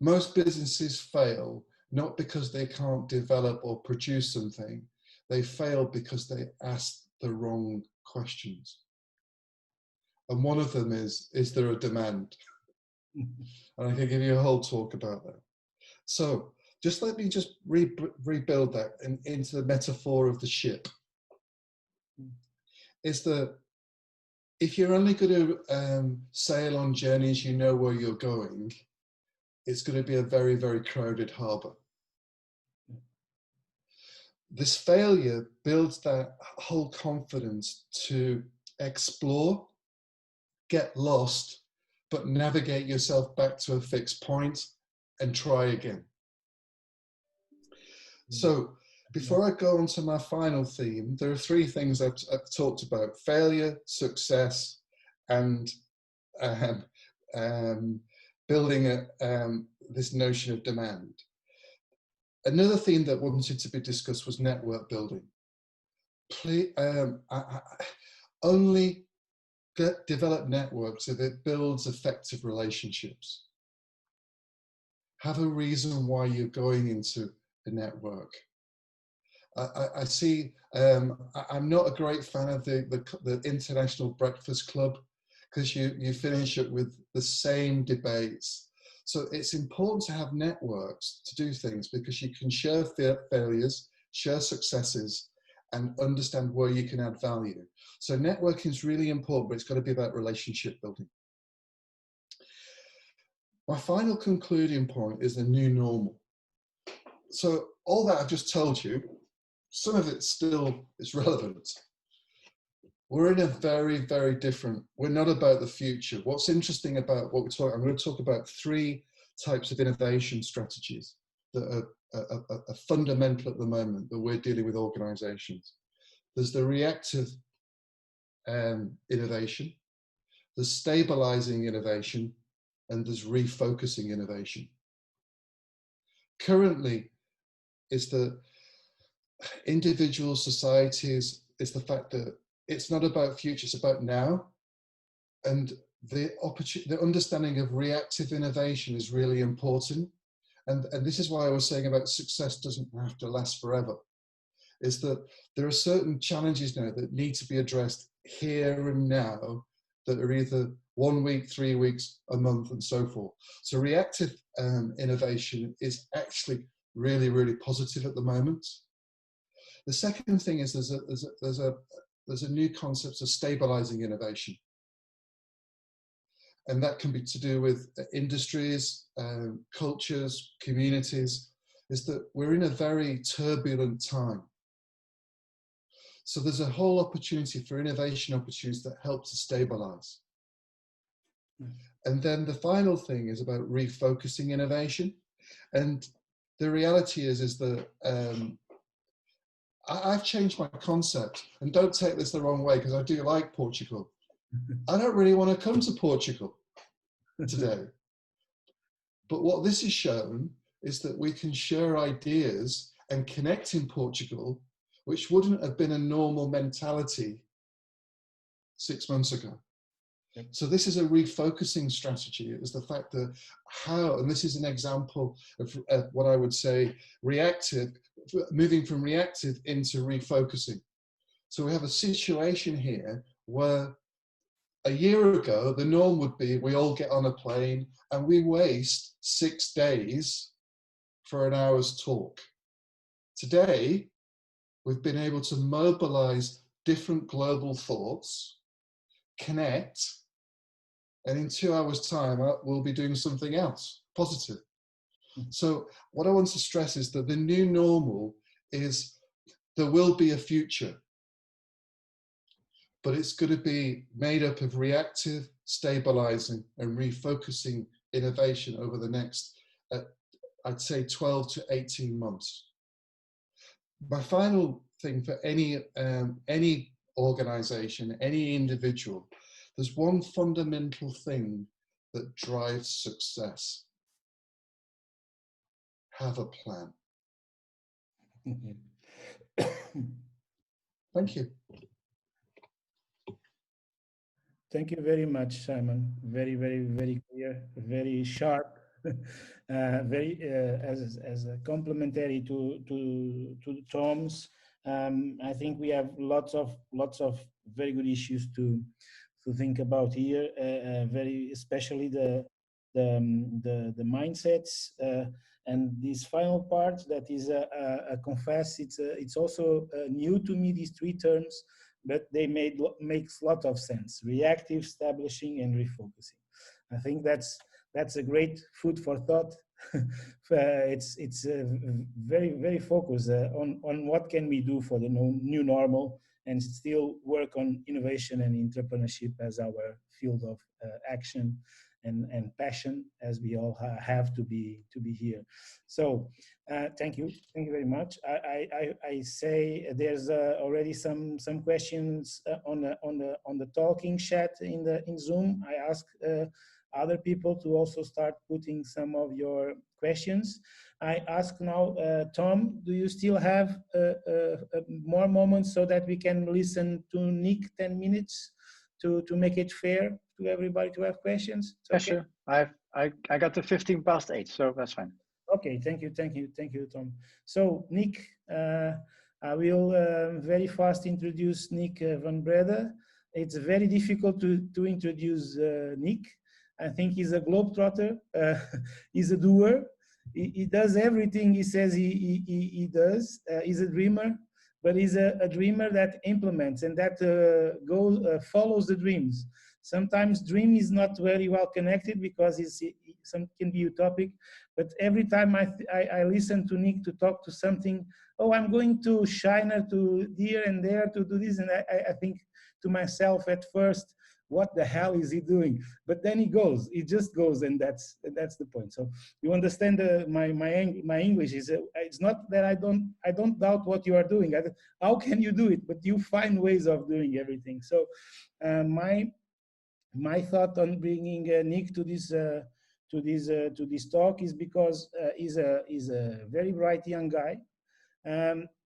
Most businesses fail not because they can't develop or produce something, they fail because they ask the wrong questions. And one of them is there a demand? And I can give you a whole talk about that. So let me rebuild that into the metaphor of the ship. Is that if you're only going to sail on journeys you know where you're going, it's going to be a very, very crowded harbour. This failure builds that whole confidence to explore, get lost, but navigate yourself back to a fixed point and try again. So before I go on to my final theme, there are 3 things I've talked about: failure, success, and building this notion of demand. Another theme that wanted to be discussed was network building. Only develop networks if it builds effective relationships. Have a reason why you're going into a network. I see, I'm not a great fan of the International Breakfast Club, because you finish it with the same debates. So it's important to have networks to do things, because you can share failures, share successes, and understand where you can add value. So networking is really important, but it's got to be about relationship building. My final concluding point is the new normal. So all that I've just told you, some of it still is relevant. We're in a very, very different, we're not about the future. What's interesting about what we're talking, I'm going to talk about 3 types of innovation strategies that are fundamental at the moment that we're dealing with organizations. There's the reactive innovation, there's stabilizing innovation, and there's refocusing innovation. Currently, it's the individual societies, it's the fact that it's not about future, it's about now. And the understanding of reactive innovation is really important. And this is why I was saying about success doesn't have to last forever. Is that there are certain challenges now that need to be addressed here and now that are either 1 week, 3 weeks, a month, and so forth. So reactive innovation is actually really, really positive at the moment. The second thing is there's a new concept of stabilizing innovation. And that can be to do with industries, cultures, communities, is that we're in a very turbulent time. So there's a whole opportunity for innovation opportunities that help to stabilize. And then the final thing is about refocusing innovation. And the reality is that I've changed my concept, and don't take this the wrong way, because I do like Portugal. I don't really want to come to Portugal today. But what this has shown is that we can share ideas and connect in Portugal, which wouldn't have been a normal mentality 6 months ago. Yep. So this is a refocusing strategy. It is the fact that how, and this is an example of what I would say reactive, moving from reactive into refocusing. So we have a situation here where a year ago, the norm would be we all get on a plane and we waste 6 days for an hour's talk. Today, we've been able to mobilize different global thoughts, connect, and in 2 hours' time, we'll be doing something else, positive. So what I want to stress is that the new normal is there will be a future, but it's going to be made up of reactive, stabilizing, and refocusing innovation over the next, I'd say 12 to 18 months. My final thing for any organization, any individual, there's one fundamental thing that drives success. Have a plan. Thank you. Thank you very much, Simon. Very, very, very clear, very sharp, very as a complementary to Tom's. I think we have lots of very good issues to think about here. Very especially the mindsets and this final part that is a confess. It's also new to me, these 3 terms. But they makes a lot of sense: reactive, establishing, and refocusing. I think that's a great food for thought. It's very, very focused on what can we do for the new normal, and still work on innovation and entrepreneurship as our field of action and passion, as we all have to be here. So thank you very much. I say there's already some questions on the talking chat in Zoom. I ask other people to also start putting some of your questions. I ask now, Tom, do you still have more moments so that we can listen to Nick 10 minutes to make it fair to everybody to have questions? Yeah, okay. Sure. I got to 8:15, so that's fine. Okay, thank you, Tom. So Nick, I will very fast introduce Nick van Breda. it's very difficult to introduce Nick. I think he's a globetrotter. He's a doer. He does everything he says he does. He's a dreamer, but he's a dreamer that implements and that follows the dreams. Sometimes dream is not very well connected because some can be utopic, but every time I listen to Nick to talk to something, oh, I'm going to China, to here and there to do this, and I think to myself at first, what the hell is he doing? But then he just goes, and that's the point. So you understand my English is it's not that I don't doubt what you are doing. How can you do it? But you find ways of doing everything. So my thought on bringing Nick to this talk is because he's a very bright young guy.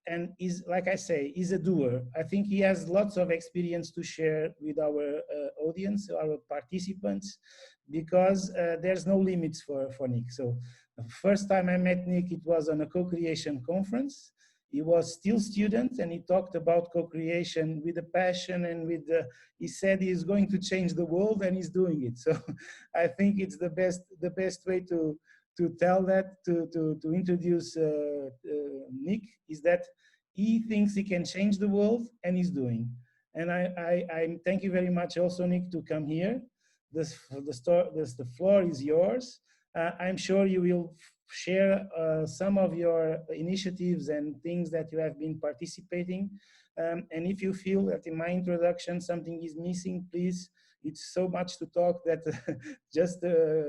And is, like I say, is a doer. I think he has lots of experience to share with our audience, our participants, because there's no limits for Nick. So the first time I met Nick, it was on a co-creation conference. He was still student, and he talked about co-creation with a passion and he said he's going to change the world, and he's doing it. So I think it's the best way to tell that, to introduce Nick, is that he thinks he can change the world, and he's doing. And I thank you very much also, Nick, to come here. The floor is yours. I'm sure you will share some of your initiatives and things that you have been participating. And if you feel that in my introduction something is missing, please, it's so much to talk that just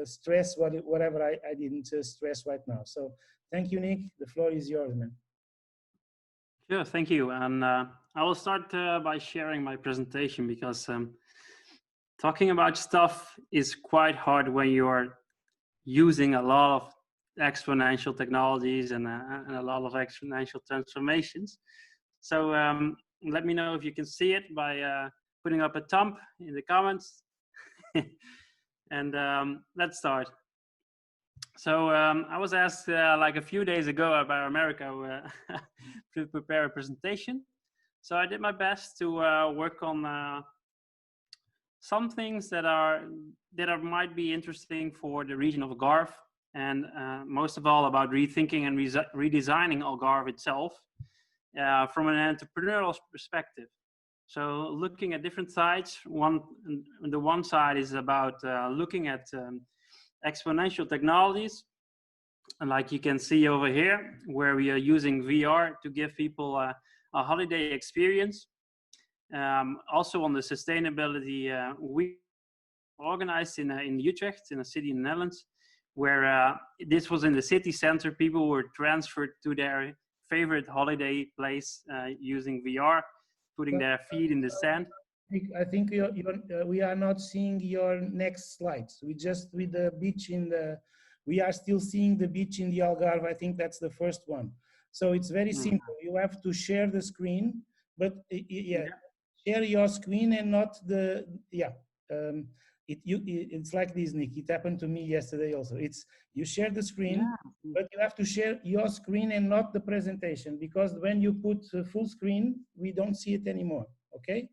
stress whatever I didn't stress right now. So thank you, Nick. The floor is yours, man. Sure, thank you. And I will start by sharing my presentation, because talking about stuff is quite hard when you're using a lot of exponential technologies and a lot of exponential transformations. So let me know if you can see it by putting up a thumb in the comments. And let's start. So I was asked like a few days ago by America to prepare a presentation. So I did my best to work on some things that might be interesting for the region of Algarve, and most of all about rethinking and redesigning Algarve itself from an entrepreneurial perspective. So looking at different sides. The one side is about looking at exponential technologies, and like you can see over here, where we are using VR to give people a holiday experience. Also on the sustainability, we organized in Utrecht, in a city in the Netherlands, where this was in the city center. People were transferred to their favorite holiday place using VR, putting their feet in the sand. I think we are not seeing your next slides. With the beach we are still seeing the beach in the Algarve. I think that's the first one. So it's very simple. You have to share the screen, but share your screen and not it's like this, Nick. It happened to me yesterday also. You share the screen, but you have to share your screen and not the presentation, because when you put full screen, we don't see it anymore. Okay?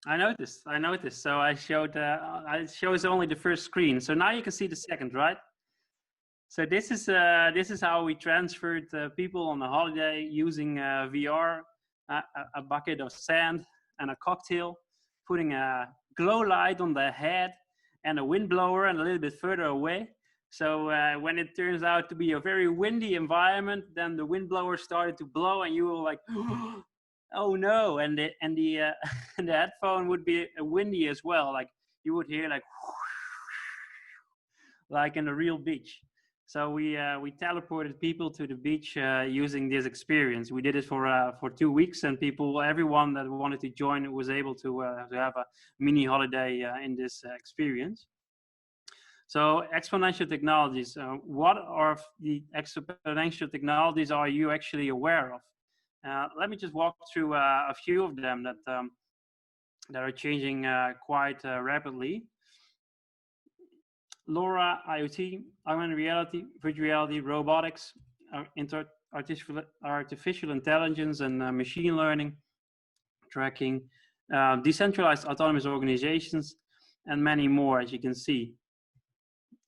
I noticed. So I showed, it shows only the first screen. So now you can see the second, right? So this is how we transferred people on a holiday using VR, a bucket of sand and a cocktail, putting a glow light on the head and a wind blower and a little bit further away. So when it turns out to be a very windy environment, then the wind blower started to blow, and you were like, oh no, and the the headphone would be windy as well. Like you would hear like in a real beach. So we teleported people to the beach using this experience. We did it for 2 weeks, and everyone that wanted to join was able to have a mini holiday in this experience. So exponential technologies. What are the exponential technologies are you actually aware of? Let me just walk through a few of them that are changing quite rapidly. LoRa, IoT, augmented reality, virtual reality, robotics, artificial intelligence and machine learning, tracking, decentralized autonomous organizations, and many more, as you can see.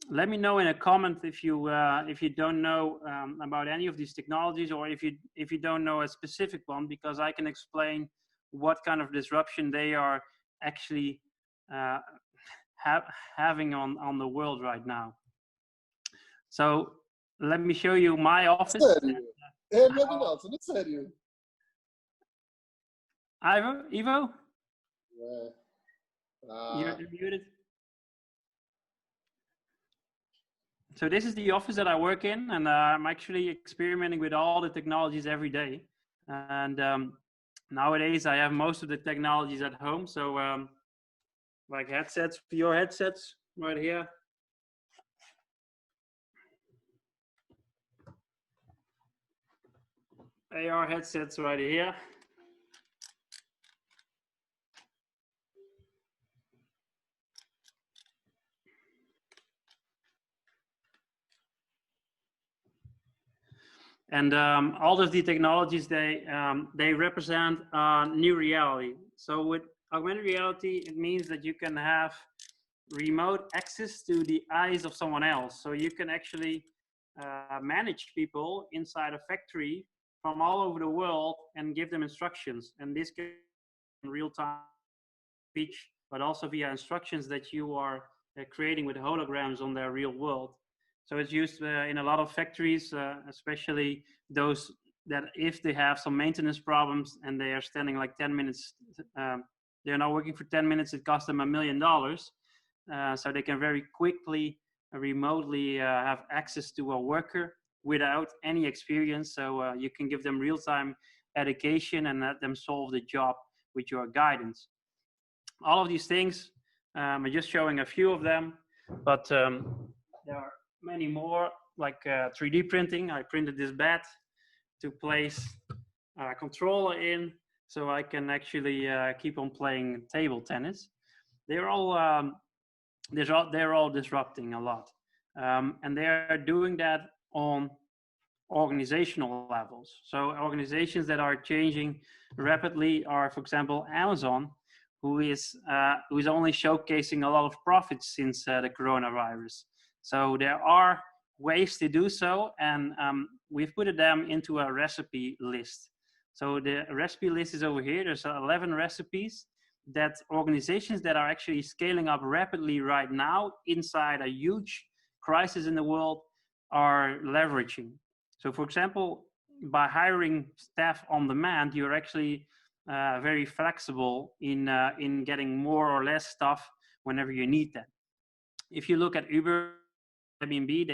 Let me know in a comment if you don't know about any of these technologies, or if you don't know a specific one, because I can explain what kind of disruption they are actually having on the world right now. So let me show you my office. Ivo? You're muted. So this is the office that I work in, and I'm actually experimenting with all the technologies every day. And nowadays I have most of the technologies at home. So like headsets, your headsets right here. AR headsets right here. And all of the technologies, they represent new reality. So with augmented reality, it means that you can have remote access to the eyes of someone else. So you can actually manage people inside a factory from all over the world and give them instructions. And this can be in real time speech, but also via instructions that you are creating with holograms on their real world. So it's used in a lot of factories, especially those that if they have some maintenance problems and they are standing like 10 minutes, they're not working for 10 minutes, it costs them $1 million. So they can very quickly, remotely have access to a worker without any experience. So you can give them real-time education and let them solve the job with your guidance. All of these things, I'm just showing a few of them, but there are many more, like 3D printing. I printed this bat to place a controller in, so I can actually keep on playing table tennis. They're all disrupting a lot, and they're doing that on organizational levels. So organizations that are changing rapidly are, for example, Amazon, who is only showcasing a lot of profits since the coronavirus. So there are ways to do so, and we've put them into a recipe list. So the recipe list is over here. There's 11 recipes that organizations that are actually scaling up rapidly right now inside a huge crisis in the world are leveraging. So for example, by hiring staff on demand, you're actually very flexible in getting more or less stuff whenever you need that. If you look at Uber, Airbnb,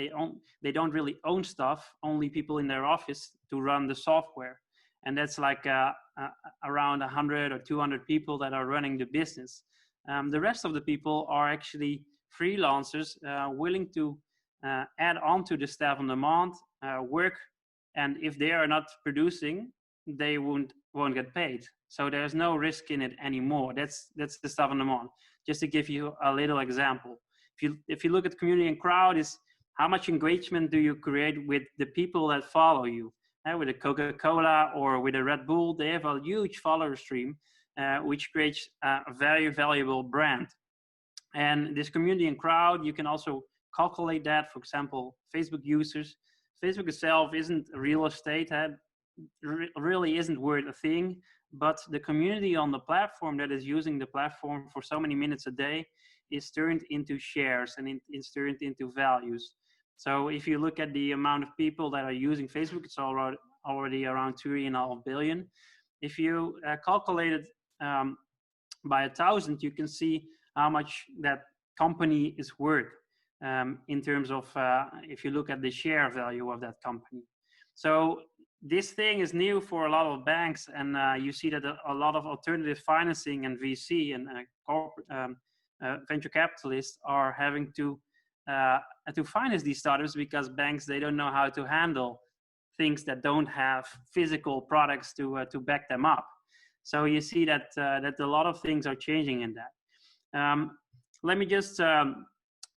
they don't really own stuff, only people in their office to run the software. And that's like around 100 or 200 people that are running the business. The rest of the people are actually freelancers willing to add on to the staff on demand work. And if they are not producing, they won't get paid. So there's no risk in it anymore. That's the stuff on demand. Just to give you a little example. If you look at community and crowd, is how much engagement do you create with the people that follow you? With a Coca-Cola or with a Red Bull, they have a huge follower stream, which creates a very valuable brand. And this community and crowd, you can also calculate that. For example, Facebook users. Facebook itself isn't real estate, really isn't worth a thing, but the community on the platform that is using the platform for so many minutes a day is turned into shares, and it's turned into values. So if you look at the amount of people that are using Facebook, it's already around 3.5 billion. If you calculate it by 1,000, you can see how much that company is worth in terms of if you look at the share value of that company. So this thing is new for a lot of banks, and you see that a lot of alternative financing and VC and venture capitalists are having to finance these startups, because banks, they don't know how to handle things that don't have physical products to back them up. So you see that that a lot of things are changing in that. Let me just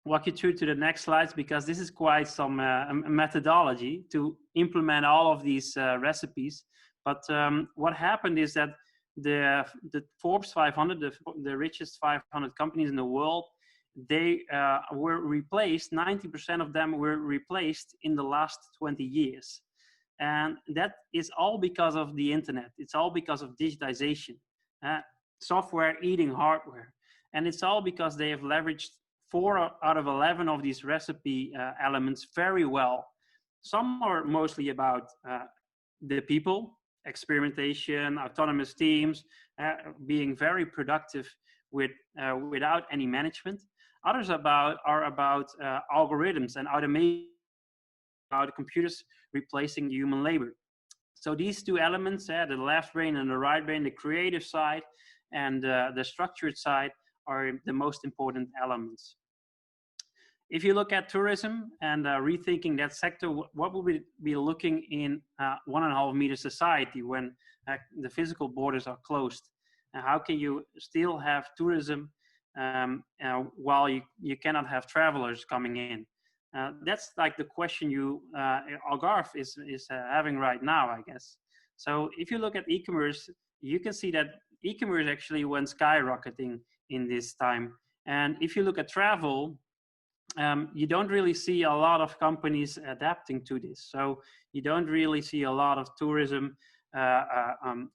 walk you through to the next slides, because this is quite some methodology to implement all of these recipes. But what happened is that the Forbes 500, the richest 500 companies in the world, they were replaced. 90% of them were replaced in the last 20 years. And that is all because of the internet. It's all because of digitization, software eating hardware. And it's all because they have leveraged 4 out of 11 of these recipe elements very well. Some are mostly about the people, experimentation, autonomous teams, being very productive without any management. Others are about algorithms and automation, about computers replacing human labor. So these two elements, the left brain and the right brain, the creative side and the structured side, are the most important elements. If you look at tourism and rethinking that sector, what will we be looking in 1.5 meter society when the physical borders are closed? How can you still have tourism while you cannot have travelers coming in? That's like the question Algarve is having right now, I guess. So if you look at e-commerce, you can see that e-commerce actually went skyrocketing in this time. And if you look at travel, you don't really see a lot of companies adapting to this. So you don't really see a lot of tourism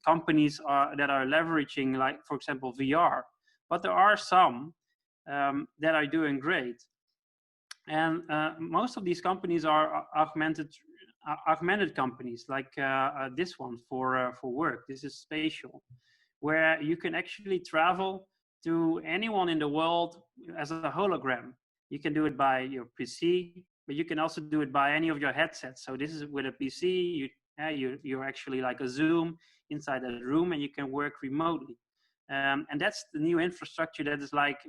companies that are leveraging, like, for example, VR. But there are some that are doing great. And most of these companies are augmented companies, like this one for work. This is spatial, where you can actually travel to anyone in the world as a hologram. You can do it by your PC, but you can also do it by any of your headsets. So this is with a PC, you're actually like a Zoom inside a room, and you can work remotely. And that's the new infrastructure that is like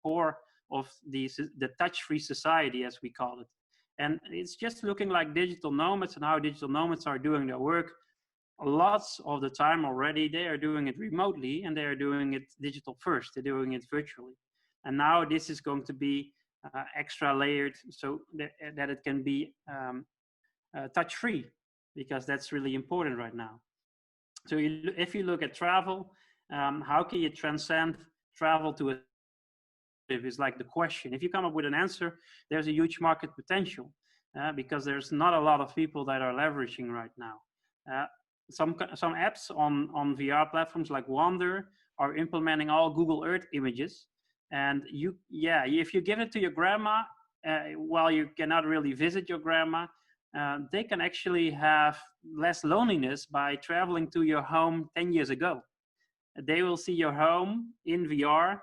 core of the touch-free society, as we call it. And it's just looking like digital nomads and how digital nomads are doing their work. Lots of the time already, they are doing it remotely, and they are doing it digital first. They're doing it virtually. And now this is going to be extra layered so that it can be touch-free, because that's really important right now. So if you look at travel, how can you transcend travel to a is like the question. If you come up with an answer, there's a huge market potential because there's not a lot of people that are leveraging right now. Some apps on VR platforms like Wander are implementing all Google Earth images. And if you give it to your grandma, while you cannot really visit your grandma, they can actually have less loneliness by traveling to your home 10 years ago. They will see your home in VR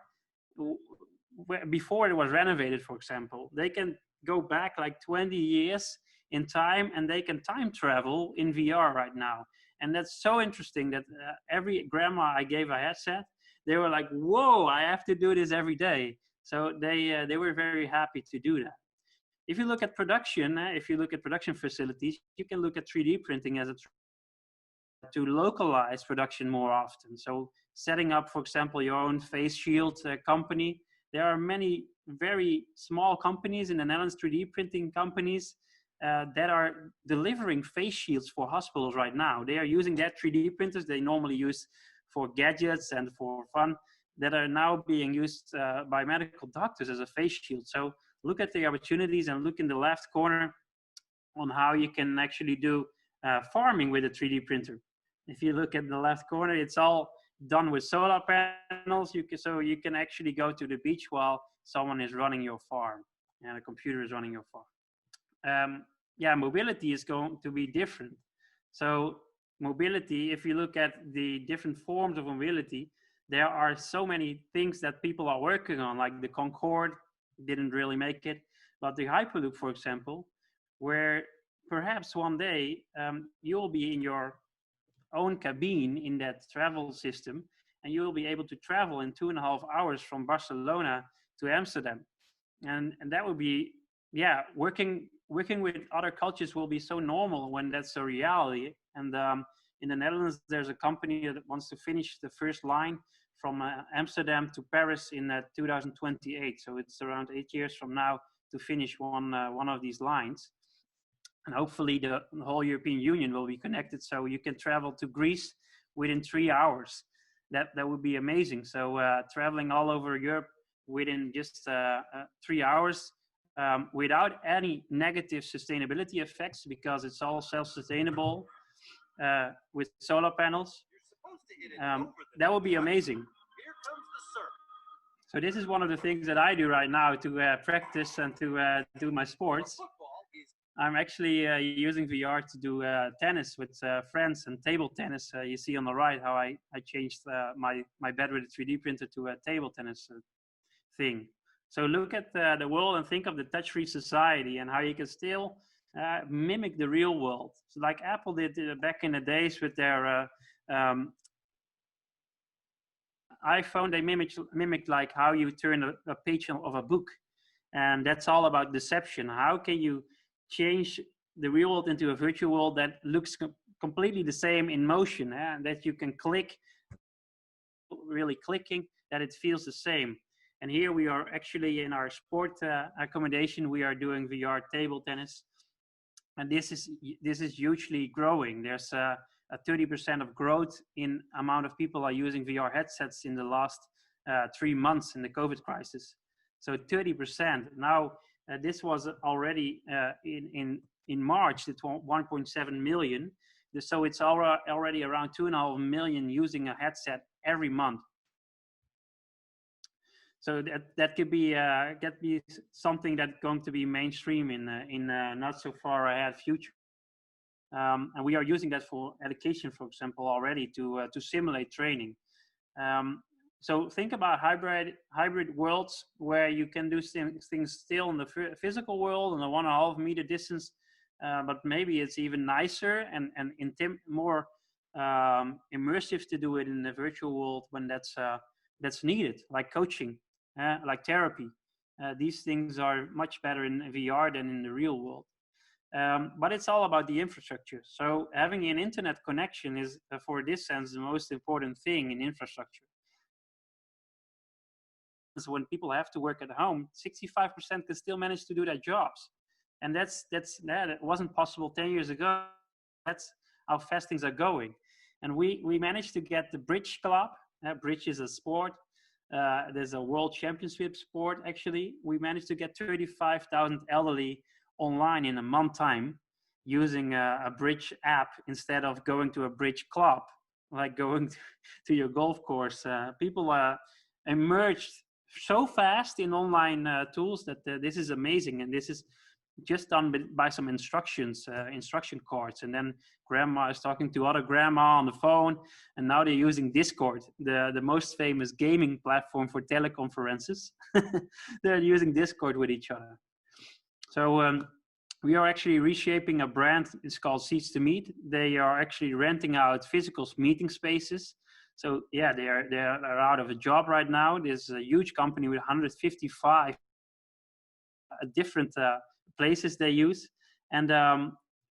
before it was renovated, for example. They can go back like 20 years in time, and they can time travel in VR right now. And that's so interesting that every grandma I gave a headset, they were like, whoa, I have to do this every day. So they were very happy to do that. If you look at production, if you look at production facilities, you can look at 3D printing as to localize production more often. So setting up, for example, your own face shield company. There are many very small companies in the Netherlands, 3D printing companies, that are delivering face shields for hospitals right now. They are using their 3D printers they normally use for gadgets and for fun, that are now being used by medical doctors as a face shield. So look at the opportunities and look in the left corner on how you can actually do farming with a 3D printer. If you look at the left corner, it's all done with solar panels. So you can actually go to the beach while someone is running your farm and a computer is running your farm. Mobility is going to be different. So mobility, if you look at the different forms of mobility, there are so many things that people are working on, like the Concorde didn't really make it, but the Hyperloop, for example, where perhaps one day you'll be in your own cabine in that travel system, and you will be able to travel in 2.5 hours from Barcelona to Amsterdam. And that will be, working with other cultures will be so normal when that's a reality. And in the Netherlands, there's a company that wants to finish the first line from Amsterdam to Paris in 2028. So it's around 8 years from now to finish one of these lines. And hopefully the whole European Union will be connected, so you can travel to Greece within 3 hours. That would be amazing. So traveling all over Europe within just 3 hours without any negative sustainability effects, because it's all self-sustainable with solar panels. That would be amazing. So this is one of the things that I do right now to practice and to do my sports. I'm actually using VR to do tennis with friends and table tennis. You see on the right how I changed my bed with a 3D printer to a table tennis thing. So look at the world and think of the touch-free society and how you can still mimic the real world. So like Apple did back in the days with their iPhone, they mimicked like how you turn a page of a book. And that's all about deception. How can you change the real world into a virtual world that looks completely the same in motion, and that you can click, really clicking, that it feels the same. And here we are actually in our sport accommodation, we are doing VR table tennis. And this is hugely growing. There's a 30% of growth in amount of people are using VR headsets in the last 3 months in the COVID crisis. So 30%. Now, this was already in March, it's 1.7 million. So it's already around 2.5 million using a headset every month. So that could be something that's going to be mainstream in not so far ahead future. And we are using that for education, for example, already to simulate training. So think about hybrid worlds where you can do things still in the physical world on a 1.5 meter distance, but maybe it's even nicer and more immersive to do it in the virtual world when that's needed, like coaching, like therapy. These things are much better in VR than in the real world. But it's all about the infrastructure. So having an internet connection is, for this sense, the most important thing in infrastructure. So when people have to work at home, 65% can still manage to do their jobs. And that wasn't possible 10 years ago. That's how fast things are going. And we managed to get the Bridge Club. Bridge is a sport. There's a world championship sport, actually. We managed to get 35,000 elderly online in a month time using a Bridge app instead of going to a Bridge club, like going to your golf course. People emerged so fast in online tools that this is amazing. And this is just done by some instruction cards. And then grandma is talking to other grandma on the phone. And now they're using Discord, the most famous gaming platform for teleconferences. They're using Discord with each other. So we are actually reshaping a brand. It's called Seats to Meet. They are actually renting out physical meeting spaces. So yeah, they're out of a job right now. There's a huge company with 155 different places they use. And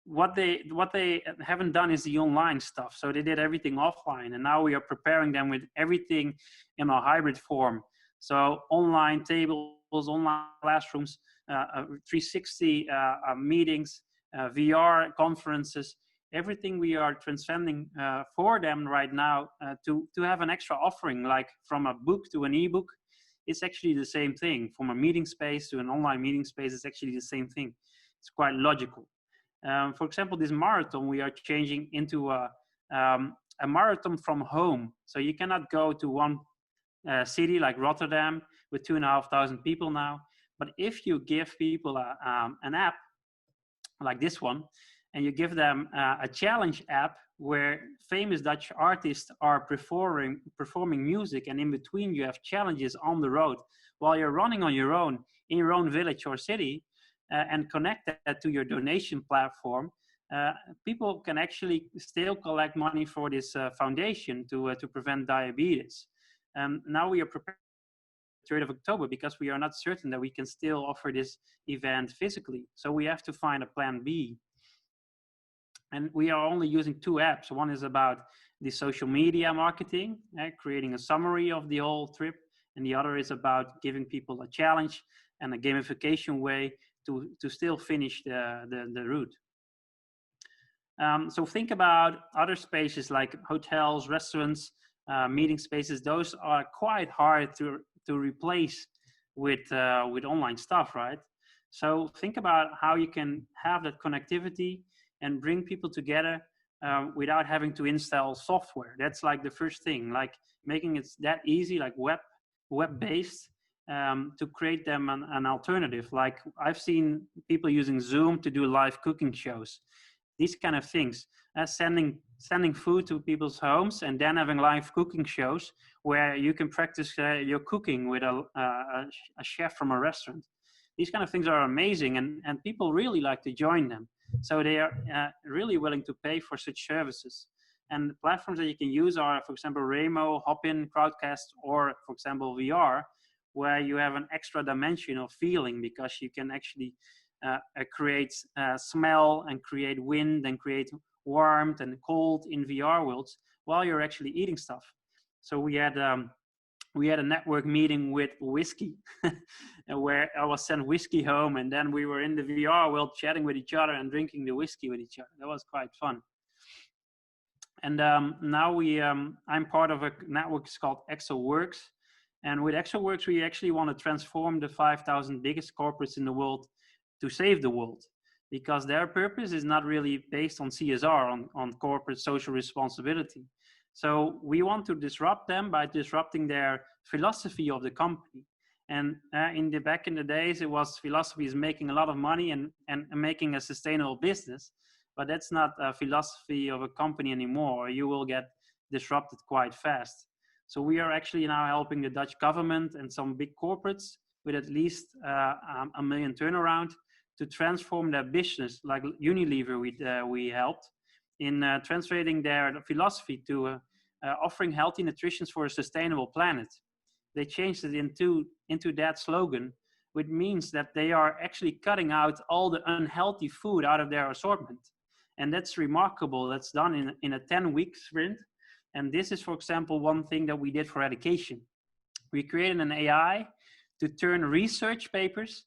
what they haven't done is the online stuff. So they did everything offline, and now we are preparing them with everything in a hybrid form. So online tables, online classrooms, 360 meetings, VR conferences, everything we are transcending for them right now to have an extra offering, like from a book to an ebook. It's actually the same thing. From a meeting space to an online meeting space, it's actually the same thing. It's quite logical. For example, this marathon, we are changing into a marathon from home. So you cannot go to one city like Rotterdam with 2,500 people now. But if you give people an app like this one, and you give them a challenge app where famous Dutch artists are performing music, and in between you have challenges on the road while you're running on your own in your own village or city, and connect that to your donation platform, people can actually still collect money for this foundation to prevent diabetes. Now we are prepared 3rd of October because we are not certain that we can still offer this event physically. So we have to find a plan B. And we are only using 2 apps. One is about the social media marketing, creating a summary of the whole trip. And the other is about giving people a challenge and a gamification way to still finish the route. So think about other spaces like hotels, restaurants, meeting spaces. Those are quite hard to replace with online stuff, right? So think about how you can have that connectivity and bring people together without having to install software. That's like the first thing, like making it that easy, like web-based, to create them an alternative. Like I've seen people using Zoom to do live cooking shows, these kind of things. Sending food to people's homes and then having live cooking shows where you can practice your cooking with a chef from a restaurant. These kind of things are amazing, and people really like to join them. So they are really willing to pay for such services. And the platforms that you can use are, for example, Remo, Hopin, Crowdcast, or, for example, VR, where you have an extra dimension of feeling because you can actually create smell and create wind and create warmth and cold in VR worlds while you're actually eating stuff. So we had a network meeting with whiskey where I was sent whiskey home, and then we were in the VR world chatting with each other and drinking the whiskey with each other. That was quite fun. And now I'm part of a network called ExoWorks. And with ExoWorks, we actually want to transform the 5,000 biggest corporates in the world to save the world, because their purpose is not really based on CSR, on corporate social responsibility. So we want to disrupt them by disrupting their philosophy of the company. And back in the days, it was philosophy is making a lot of money and making a sustainable business, but that's not a philosophy of a company anymore. You will get disrupted quite fast. So we are actually now helping the Dutch government and some big corporates with at least a million turnaround to transform their business, like Unilever we helped in translating their philosophy to offering healthy nutrition for a sustainable planet. They changed it into that slogan, which means that they are actually cutting out all the unhealthy food out of their assortment. And that's remarkable. That's done in a 10-week sprint. And this is, for example, one thing that we did for education. We created an AI to turn research papers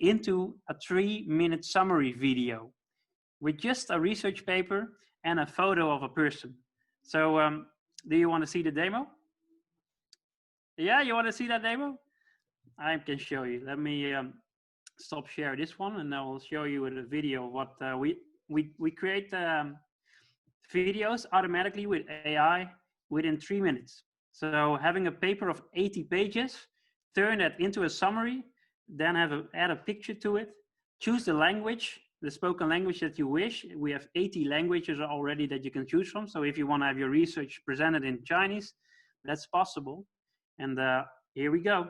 into a 3-minute summary video with just a research paper and a photo of a person. So do you want to see the demo? Yeah, you want to see that demo? I can show you. Let me stop share this one, and I will show you with a video what we create videos automatically with AI within 3 minutes. So having a paper of 80 pages, turn that into a summary, then add a picture to it, choose the language, the spoken language that you wish. We have 80 languages already that you can choose from. So if you want to have your research presented in Chinese, that's possible. And here we go.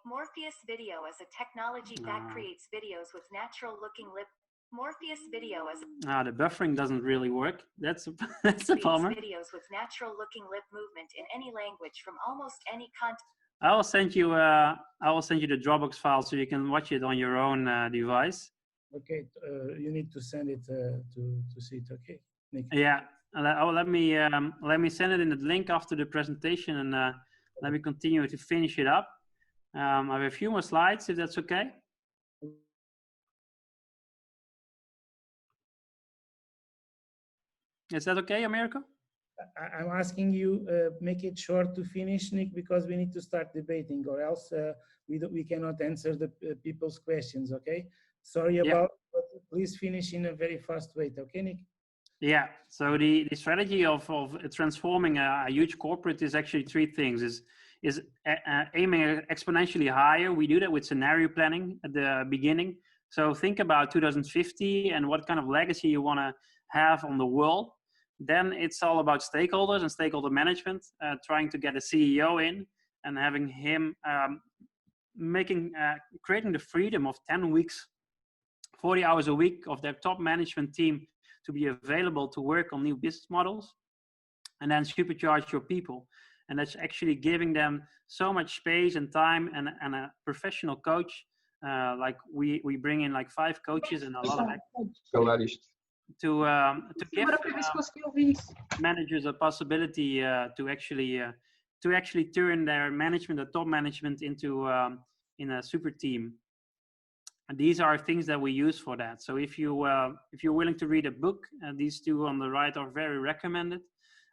Morpheus Video is a technology that creates videos with natural looking lip. Morpheus Video is the buffering doesn't really work. That's a bummer. Videos with natural looking lip movement in any language from almost any content. I will send you the Dropbox file so you can watch it on your own device. Okay, you need to send it to see it. Okay, Nick. Yeah, let me send it in the link after the presentation, and let me continue to finish it up. I have a few more slides, if that's okay. Is that okay, Americo? I'm asking you, make it short to finish, Nick, because we need to start debating, or else we cannot answer the people's questions, okay? Sorry about it, but please finish in a very fast way, okay, Nick? Yeah, so the strategy of transforming a huge corporate is actually 3 things. Is aiming exponentially higher. We do that with scenario planning at the beginning. So think about 2050 and what kind of legacy you want to have on the world. Then it's all about stakeholders and stakeholder management, trying to get a CEO in and having him creating the freedom of 10 weeks, 40 hours a week of their top management team to be available to work on new business models, and then supercharge your people. And that's actually giving them so much space and time and a professional coach. Like we bring in like 5 coaches and a lot of to give managers a possibility to actually turn their management, the top management, into in a super team. these are things that we use for that. So if you're willing to read a book, these two on the right are very recommended: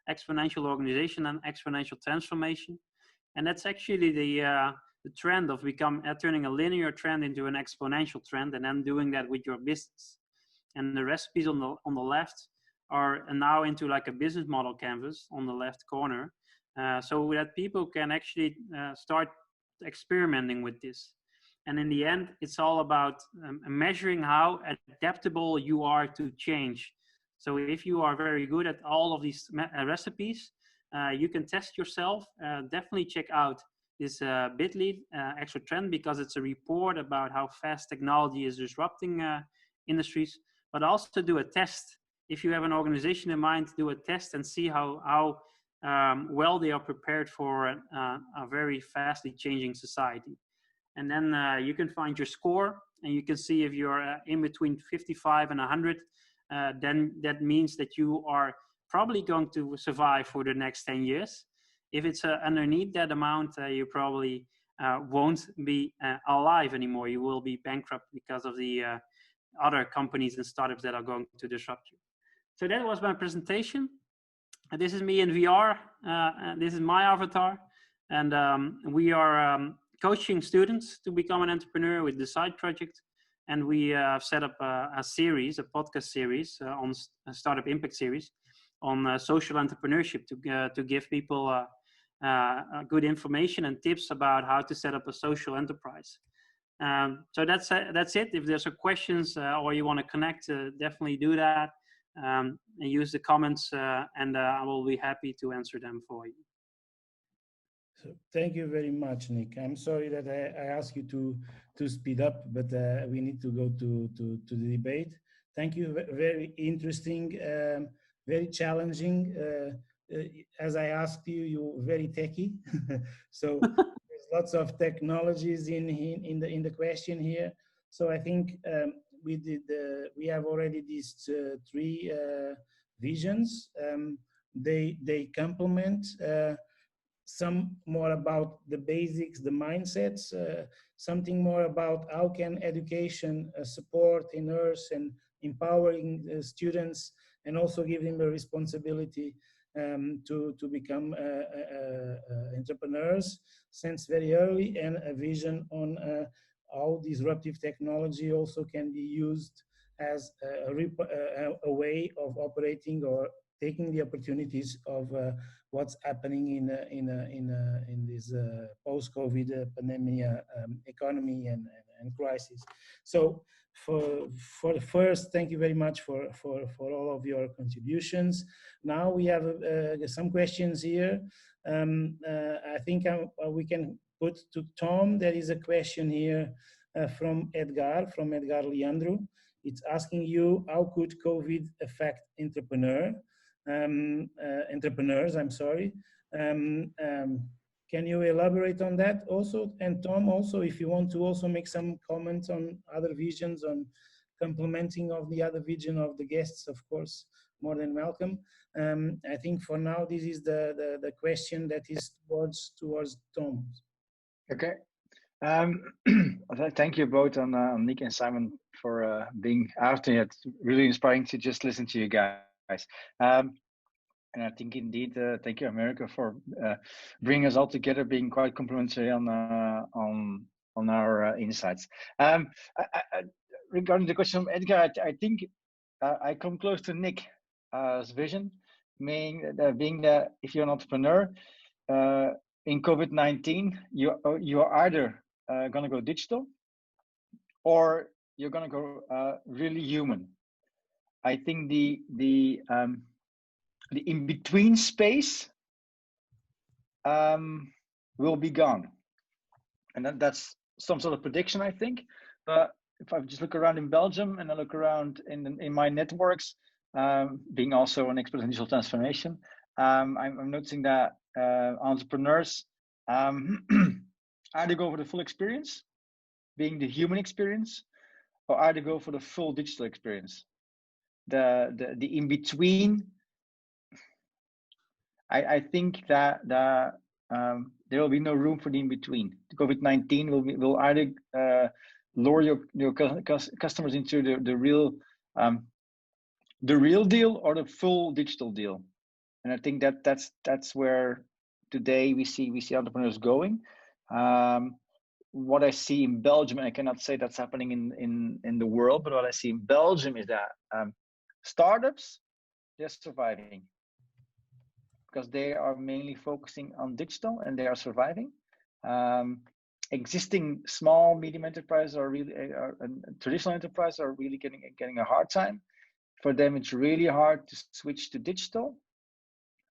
Exponential Organization and Exponential Transformation. And that's actually the trend of turning a linear trend into an exponential trend, and then doing that with your business. And the recipes on the left are now into like a business model canvas on the left corner, so that people can actually start experimenting with this. And in the end, it's all about measuring how adaptable you are to change. So if you are very good at all of these recipes, you can test yourself. Definitely check out this bit.ly extra trend, because it's a report about how fast technology is disrupting industries. But also do a test. If you have an organization in mind, do a test and see how well they are prepared for a very fastly changing society. And then you can find your score, and you can see if you're in between 55 and 100, then that means that you are probably going to survive for the next 10 years. If it's underneath that amount, you probably won't be alive anymore. You will be bankrupt because of the other companies and startups that are going to disrupt you. So that was my presentation. This is me in VR. This is my avatar. And we are coaching students to become an entrepreneur with the side project. And we have set up a series, a podcast series on a startup impact series on social entrepreneurship to give people good information and tips about how to set up a social enterprise. So that's it. If there's questions or you want to connect, definitely do that. And use the comments, and I will be happy to answer them for you. So thank you very much, Nick. I'm sorry that I asked you to speed up, but we need to go to the debate. Thank you. Very interesting, very challenging. As I asked you, you're very techie. So there's lots of technologies in the question here. So I think we have already these three visions. They complement. Some more about the basics, the mindsets, something more about how can education support nurse and empowering students, and also give them the responsibility to become entrepreneurs since very early, and a vision on how disruptive technology also can be used as a way of operating or taking the opportunities of what's happening in this post-COVID pandemic economy and crisis. So for the first, thank you very much for all of your contributions. Now we have some questions here. I think we can put to Tom. There is a question here from Edgar Leandro. It's asking you, how could COVID affect entrepreneurs, I'm sorry. Can you elaborate on that also? And Tom, also, if you want to also make some comments on other visions, on complementing of the other vision of the guests, of course, more than welcome. I think for now, this is the question that is towards Tom. Okay. Thank you both on Nick and Simon for being after here. It's really inspiring to just listen to you guys. And I think indeed, thank you, America, for bringing us all together, being quite complimentary on our insights. Regarding the question from Edgar, I think I come close to Nick's vision, being that if you're an entrepreneur in COVID-19, you are either going to go digital, or you're going to go really human. I think the in-between space will be gone. And that's some sort of prediction, I think. But if I just look around in Belgium and I look around in my networks, being also an exponential transformation, I'm noticing that entrepreneurs either go for the full experience, being the human experience, or either go for the full digital experience. The in-between, I think that there will be no room for the in-between. COVID-19 will either lure your customers into the real deal or the full digital deal. And I think that's where today we see entrepreneurs going. What I see in Belgium, and I cannot say that's happening in the world, but what I see in Belgium is that startups, they're surviving because they are mainly focusing on digital and they are surviving. Existing small, medium enterprises are really, traditional enterprises are really getting a hard time. For them, it's really hard to switch to digital.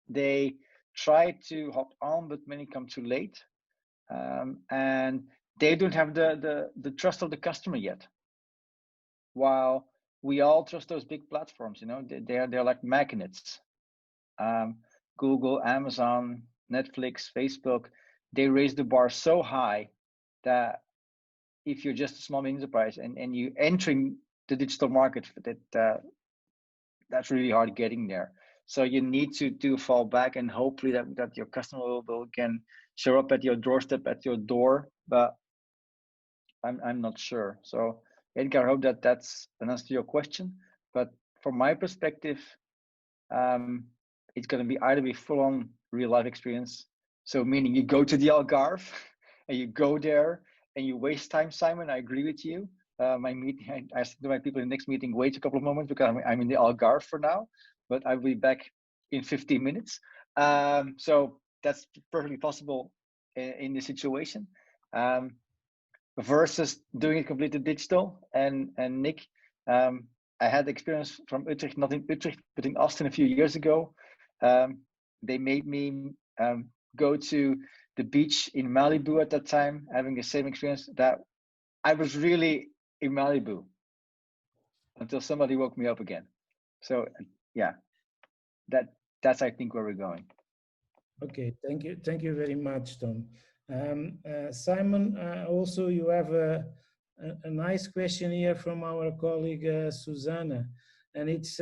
They try to hop on, but many come too late. And they don't have the trust of the customer yet. While we all trust those big platforms, you know, they're like magnets. Google, Amazon, Netflix, Facebook, they raise the bar so high that if you're just a small enterprise and you entering the digital market, that's really hard getting there. So you need to fall back and hopefully that your customer will can show up at your doorstep, at your door, but I'm not sure. So Edgar, I hope that's an answer to your question. But from my perspective, it's going to be either be full-on real-life experience. So meaning you go to the Algarve and you go there and you waste time, Simon. I agree with you. My meeting, I said to my people in the next meeting, wait a couple of moments because I'm in the Algarve for now, but I'll be back in 15 minutes. So that's perfectly possible in this situation. Versus doing it completely digital. And Nick, I had experience from Utrecht, not in Utrecht, but in Austin a few years ago. They made me go to the beach in Malibu at that time, having the same experience that I was really in Malibu until somebody woke me up again. So yeah, that's I think where we're going. Okay, thank you very much, Tom. Simon, also you have a nice question here from our colleague Susanna, and it's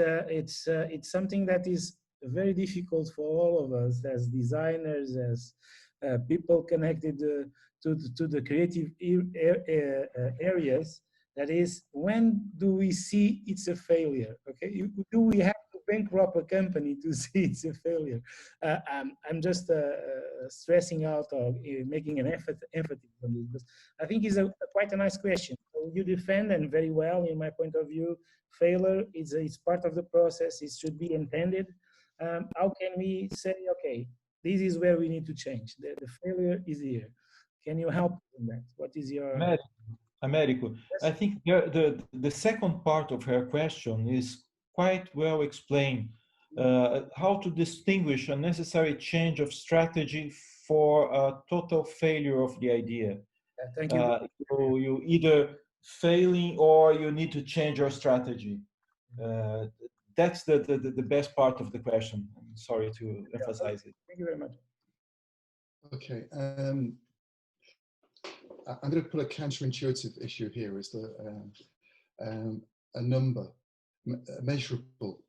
something that is very difficult for all of us as designers, as people connected to the creative areas. That is, when do we see it's a failure? Okay, do we have to bankrupt a company to see it's a failure? I'm just stressing out or making an emphasis on this, because I think it's quite a nice question. So you defend, and very well, in my point of view, failure is part of the process. It should be intended. How can we say, okay, this is where we need to change? The failure is here. Can you help in that? What is your... Américo, yes. I think the second part of her question is quite well explained. How to distinguish a necessary change of strategy for a total failure of the idea. Thank you. So you either failing or you need to change your strategy. That's the best part of the question. I'm sorry to emphasize it. Thank you very much. Okay. I'm going to put a counterintuitive issue here, is that a number, measurable,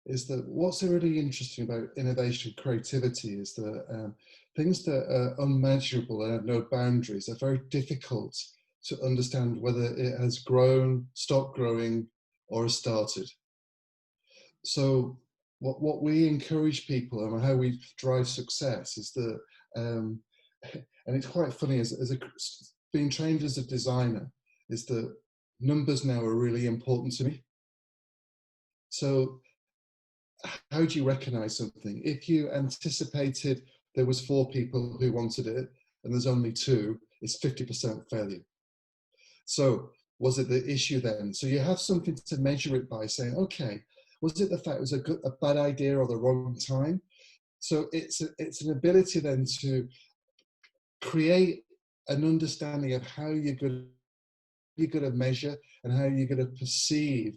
is that what's really interesting about innovation, creativity, is that things that are unmeasurable and have no boundaries are very difficult to understand whether it has grown, stopped growing, or has started. So what we encourage people and how we drive success is that, and it's quite funny, as being trained as a designer, is that numbers now are really important to me. So how do you recognize something? If you anticipated there was 4 people who wanted it and there's only 2, it's 50% failure. So was it the issue then? So you have something to measure it by, saying, okay, was it the fact it was a bad idea or the wrong time? So it's an ability then to create an understanding of how you're going to measure and how you're going to perceive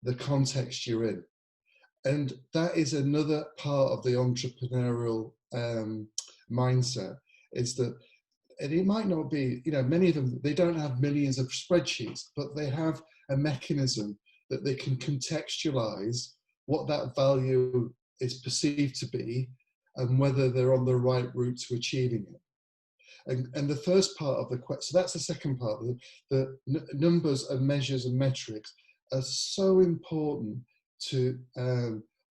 the context you're in. And that is another part of the entrepreneurial mindset, is that, and it might not be, you know, many of them, they don't have millions of spreadsheets, but they have a mechanism that they can contextualize what that value is perceived to be and whether they're on the right route to achieving it. And the first part of the question, so that's the second part, the numbers and measures and metrics are so important to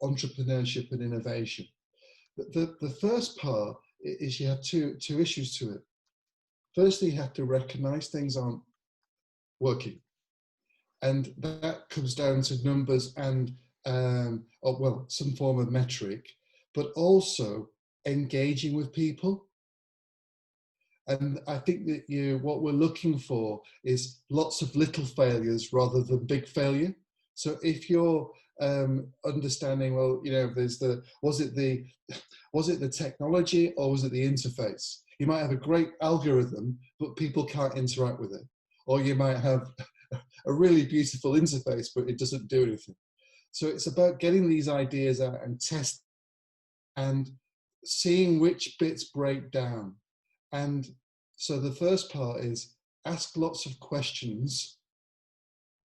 entrepreneurship and innovation. The first part is you have two issues to it. Firstly, you have to recognize things aren't working. And that comes down to numbers and, well, some form of metric, but also engaging with people. And I think that what we're looking for is lots of little failures rather than big failure. So if you're understanding, well, you know, there's was it the technology or was it the interface? You might have a great algorithm, but people can't interact with it. Or you might have a really beautiful interface, but it doesn't do anything. So it's about getting these ideas out and test and seeing which bits break down. And so the first part is ask lots of questions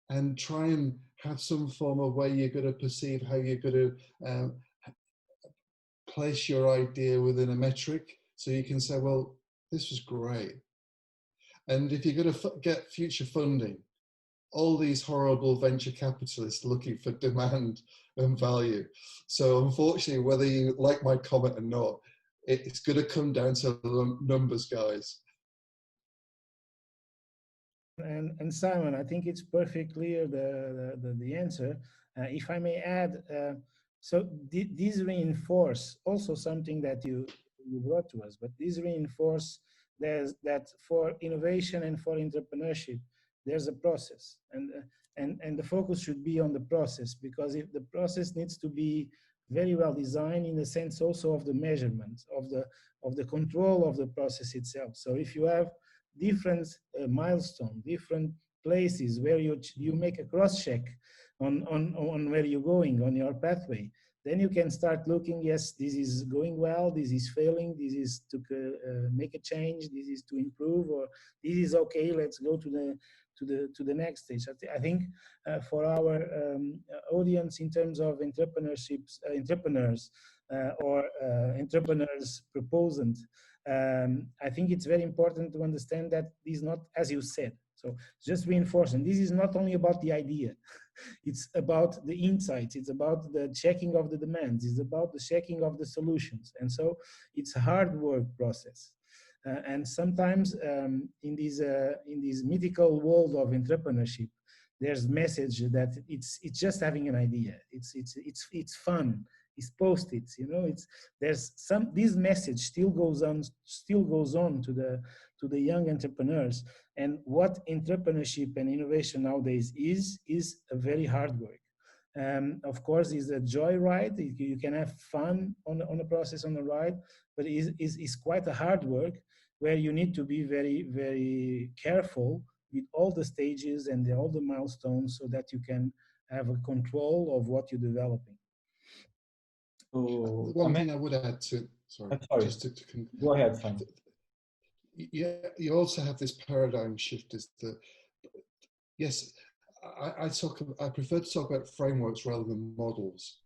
and try and have some form of way you're going to perceive how you're going to place your idea within a metric. So you can say, well, this was great. And if you're going to get future funding, all these horrible venture capitalists looking for demand and value. So unfortunately, whether you like my comment or not, it's going to come down to the numbers, guys. And Simon, I think it's perfectly clear the answer. If I may add, so these reinforce also something that you brought to us, but these reinforce that for innovation and for entrepreneurship, there's a process, and the focus should be on the process, because if the process needs to be very well designed in the sense also of the measurement of the control of the process itself. So if you have different milestones, different places where you make a cross check on where you're going on your pathway, then you can start looking, yes, this is going well, this is failing, this is to make a change, this is to improve, or this is okay, let's go to the next stage. I think for our audience in terms of entrepreneurs or entrepreneurs proposant, I think it's very important to understand that this is not, as you said, so just reinforcing, this is not only about the idea, it's about the insights, it's about the checking of the demands, it's about the checking of the solutions. And so it's a hard work process. And sometimes in this mythical world of entrepreneurship, there's message that it's just having an idea, it's fun, it's post-its, you know, this message still goes on to the young entrepreneurs. And what entrepreneurship and innovation nowadays is a very hard work. Of course, it's a joy ride. You can have fun on the process, on the ride, but it's quite a hard work where you need to be very, very careful with all the stages and all the milestones so that you can have a control of what you're developing. So, One thing I would add to, sorry. Just to go ahead, Simon. Yeah, you also have this paradigm shift, is that, yes, I prefer to talk about frameworks rather than models,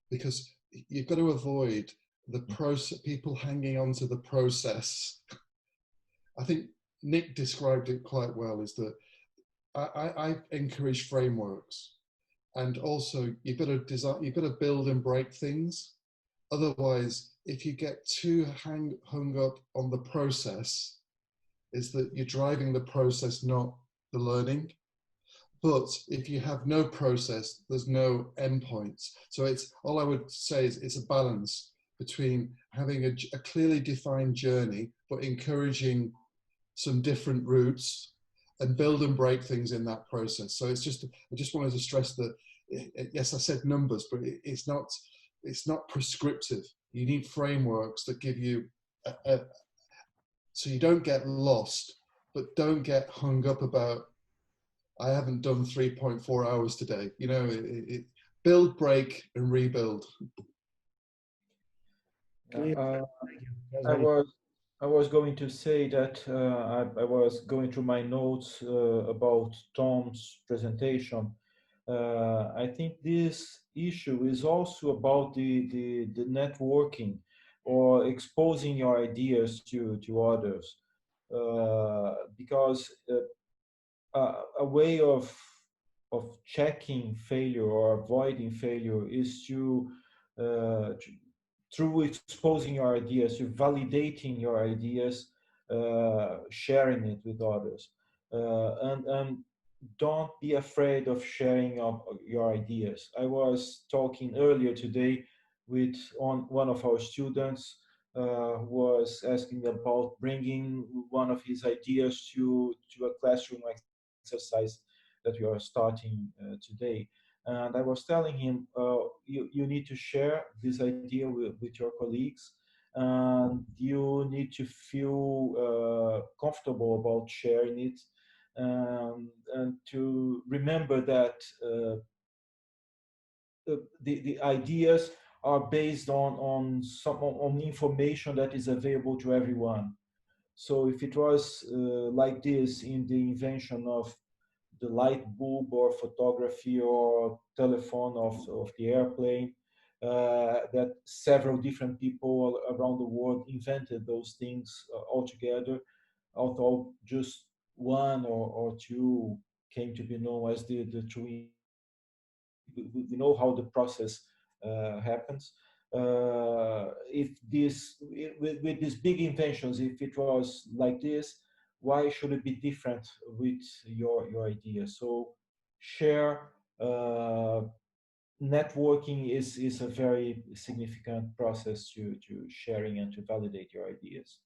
because you've got to avoid the process, people hanging on to the process. I think Nick described it quite well, is that I encourage frameworks, and also you've got to design, you've got to build and break things. Otherwise, if you get too hung up on the process, is that you're driving the process, not the learning. But if you have no process, there's no endpoints. So it's, all I would say is it's a balance between having a clearly defined journey, but encouraging some different routes and build and break things in that process. So it's just, I just wanted to stress that, yes, I said numbers, but it's not prescriptive. You need frameworks that give you so you don't get lost, but don't get hung up about, I haven't done 3.4 hours today. You know, build, break, and rebuild. I was going to say that I was going through my notes about Tom's presentation. I think this issue is also about the networking or exposing your ideas to others. because a way of checking failure or avoiding failure is through exposing your ideas, to validating your ideas, sharing it with others, and don't be afraid of sharing your ideas. I was talking earlier today with one of our students who was asking about bringing one of his ideas to a classroom exercise that we are starting today. And I was telling him, you need to share this idea with your colleagues, and you need to feel comfortable about sharing it, and to remember that the ideas are based on information that is available to everyone. So if it was like this in the invention of the light bulb or photography or telephone of the airplane, that several different people around the world invented those things all together, although just one or two came to be known as the true. We know how the process happens. If this, with these big inventions, if it was like this, why should it be different with your idea? So share. Networking is a very significant process to sharing and to validate your ideas.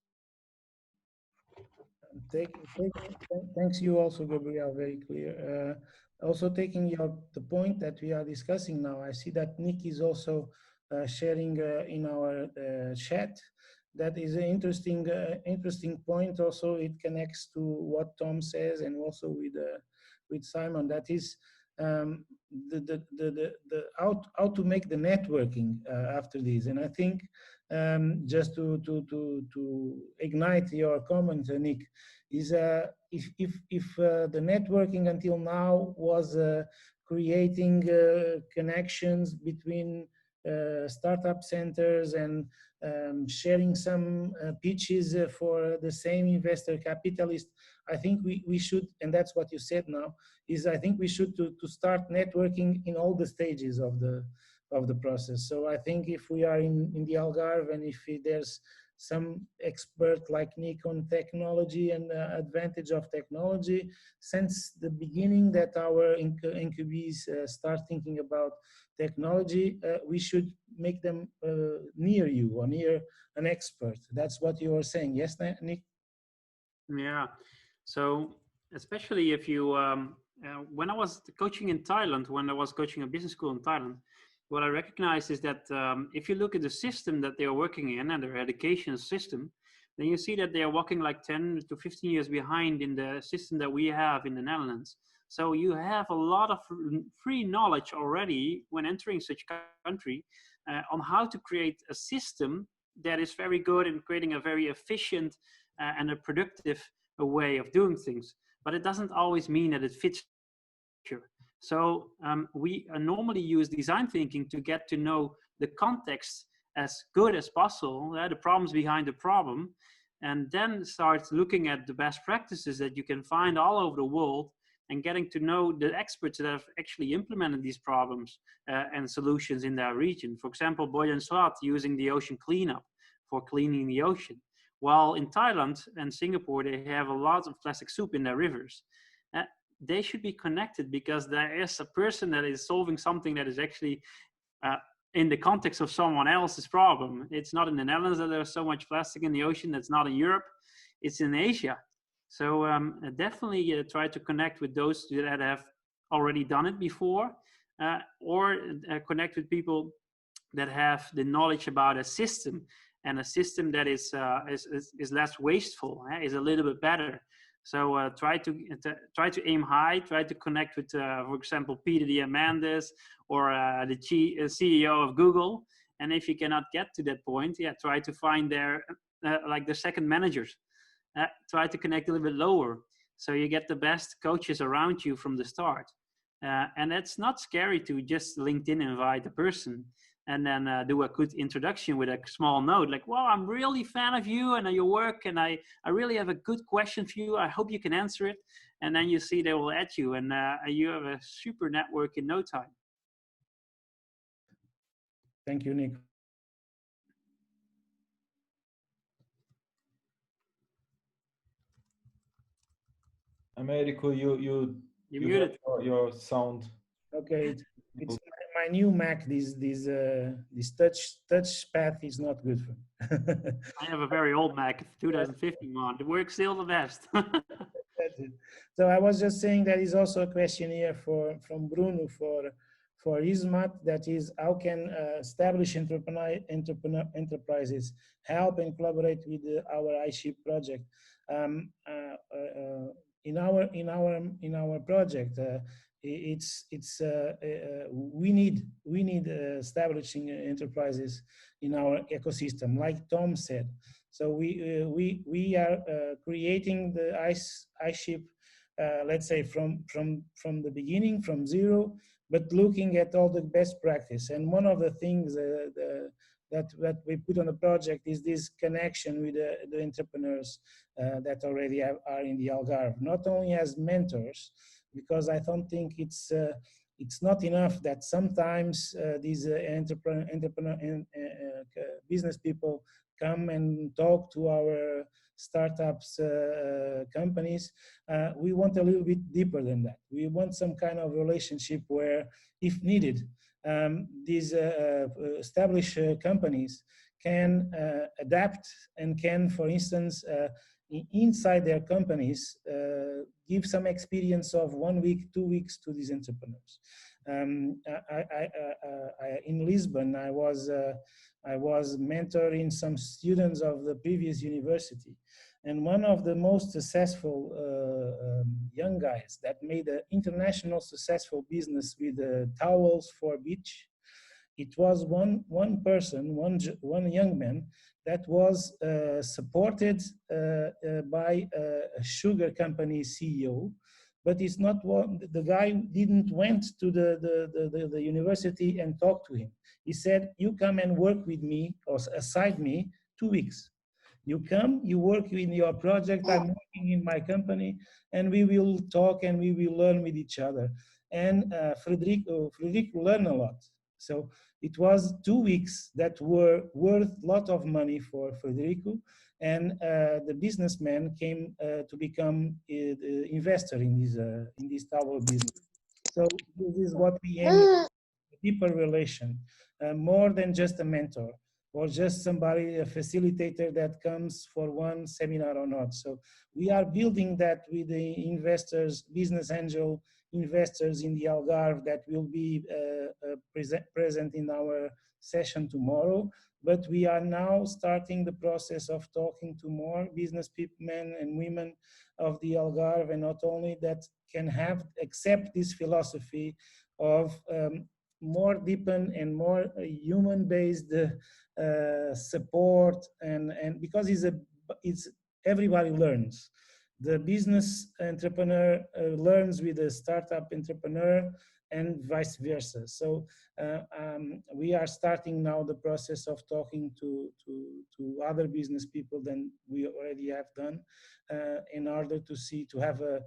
Thanks you also, Gabriel, very clear. Also taking the point that we are discussing now, I see that Nick is also sharing in our chat. That is an interesting point. Also, it connects to what Tom says, and also with Simon. That is how to make the networking after this. And I think just to ignite your comment, Nick, is if the networking until now was creating connections between startup centers and sharing some pitches for the same investor capitalist, I think we should, and that's what you said now, is I think we should to start networking in all the stages of the process. So I think if we are in the Algarve, and if there's some expert like Nick on technology and advantage of technology, since the beginning that our incubees start thinking about technology, we should make them near you or near an expert. That's what you were saying, yes, Nick? Yeah, so especially if you, when I was coaching in Thailand, when I was coaching a business school in Thailand, what I recognized is that if you look at the system that they are working in and their education system, then you see that they are walking like 10 to 15 years behind in the system that we have in the Netherlands. So you have a lot of free knowledge already when entering such country on how to create a system that is very good in creating a very efficient and a productive way of doing things. But it doesn't always mean that it fits you. So we normally use design thinking to get to know the context as good as possible, the problems behind the problem, and then start looking at the best practices that you can find all over the world and getting to know the experts that have actually implemented these problems and solutions in their region. For example, Boy and Swat using the ocean cleanup for cleaning the ocean. While in Thailand and Singapore, they have a lot of plastic soup in their rivers. They should be connected because there is a person that is solving something that is actually in the context of someone else's problem. It's not in the Netherlands that there's so much plastic in the ocean. That's not in Europe. It's in Asia. So definitely try to connect with those that have already done it before, or connect with people that have the knowledge about a system, and a system that is less wasteful, is a little bit better. So try to aim high. Try to connect with, for example, Peter Diamandis or the CEO of Google. And if you cannot get to that point, try to find their like the second managers. Try to connect a little bit lower, so you get the best coaches around you from the start. And it's not scary to just LinkedIn invite a person. and then do a good introduction with a small note like, well, I'm really a fan of you and your work, and I really have a good question for you. I hope you can answer it. And then you see they will add you, and you have a super network in no time. Thank you, Nick. Americo, you muted your sound. Okay, it's my new Mac. This touch path is not good for me. I have a very old Mac, 2015 one. It works still the best. That's it. So I was just saying that is also a question here from Bruno for Ismat, that is, how can established enterprises help and collaborate with our iShip project? In our project, we need establishing enterprises in our ecosystem, like Tom said. So we are creating the iShip, let's say from the beginning, from zero, but looking at all the best practice. And one of the things that we put on the project is this connection with the entrepreneurs that already are in the Algarve, not only as mentors, because I don't think it's not enough that sometimes these business people come and talk to our startups companies. We want a little bit deeper than that. We want some kind of relationship where, if needed, these established companies can adapt and can, for instance, inside their companies, give some experience of 1 week, 2 weeks to these entrepreneurs. In Lisbon, I was mentoring some students of the previous university, and one of the most successful young guys that made an international successful business with towels for beach. It was one person, one young man that was supported by a sugar company CEO, but it's not one. The guy didn't went to the university and talk to him. He said, "You come and work with me or aside me 2 weeks. You come, you work in your project, I'm working in my company, and we will talk and we will learn with each other." And Frederico learned a lot. So it was 2 weeks that were worth a lot of money for Frederico, and the businessman came to become the investor in this towel business. So this is what we aim at, a deeper relation, more than just a mentor or just somebody, a facilitator that comes for one seminar or not. So we are building that with the investors, business angel investors in the Algarve that will be present in our session tomorrow. But we are now starting the process of talking to more business people, men and women of the Algarve, and not only that can accept this philosophy of more deepen and more human-based support, and because it's everybody learns. The business entrepreneur learns with the startup entrepreneur, and vice versa. So we are starting now the process of talking to other business people than we already have done, in order to have a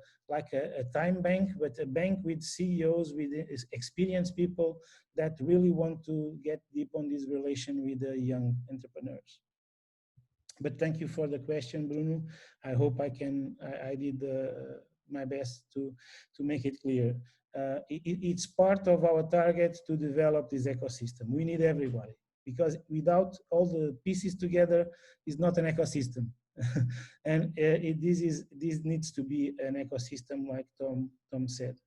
time bank, but a bank with CEOs, with experienced people that really want to get deep on this relation with the young entrepreneurs. But thank you for the question, Bruno. I hope I did my best to make it clear. It's part of our target to develop this ecosystem. We need everybody, because without all the pieces together, it's not an ecosystem. And this needs to be an ecosystem, like Tom said,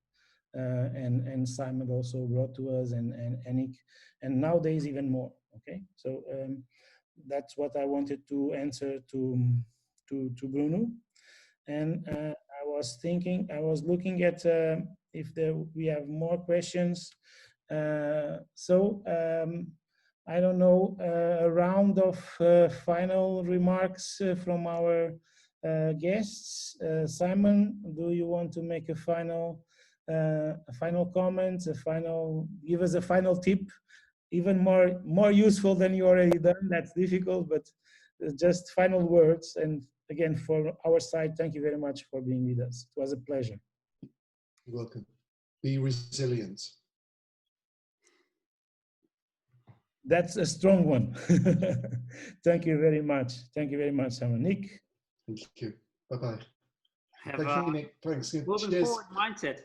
and Simon also brought to us, and Nick, and nowadays even more. Okay, so that's what I wanted to answer to Bruno. And I was looking at if we have more questions. So I don't know, a round of final remarks from our guests. Simon, do you want to make a final comment, give us a final tip even more useful than you already done. That's difficult, but just final words. And again, for our side, thank you very much for being with us. It was a pleasure. You're welcome. Be resilient. That's a strong one. Thank you very much. Thank you very much, Simon. Nick. Thank you. Bye-bye. Have Thank you, Nick. Thanks. moving Cheers. forward mindset.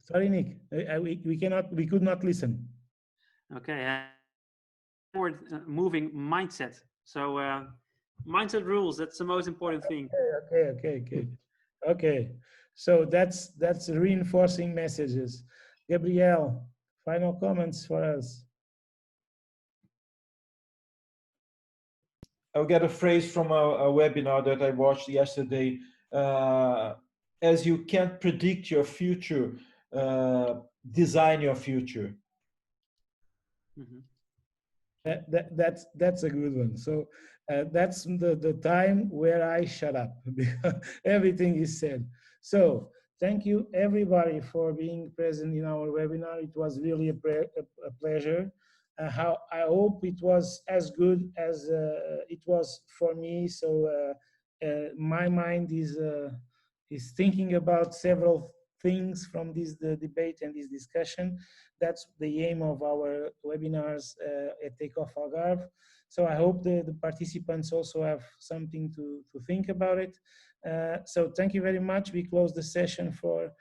Sorry, Nick. We could not listen. Okay. Forward moving mindset. So mindset rules. That's the most important thing. Okay. So that's reinforcing messages. Gabrielle, final comments for us. I'll get a phrase from a webinar that I watched yesterday. As you can't predict your future, design your future. Mm-hmm. That's a good one. So that's the time where I shut up because everything is said. So thank you everybody for being present in our webinar. It was really a pleasure. How I hope it was as good as it was for me. So my mind is thinking about several things from this debate and this discussion. That's the aim of our webinars at Takeoff Algarve. So I hope the participants also have something to think about it. So thank you very much. We close the session for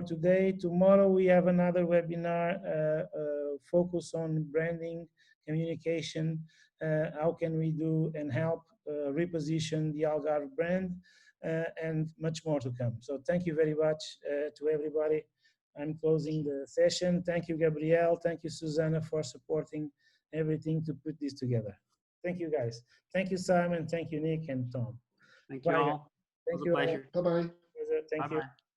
today. Tomorrow we have another webinar focus on branding, communication, how can we do and help reposition the Algarve brand, and much more to come. So thank you very much to everybody. I'm closing the session. Thank you, Gabrielle. Thank you, Susanna, for supporting everything to put this together. Thank you, guys. Thank you, Simon. Thank you, Nick and Tom. Thank you all. Thank it was you. a pleasure. Bye-bye. Thank you. Bye-bye.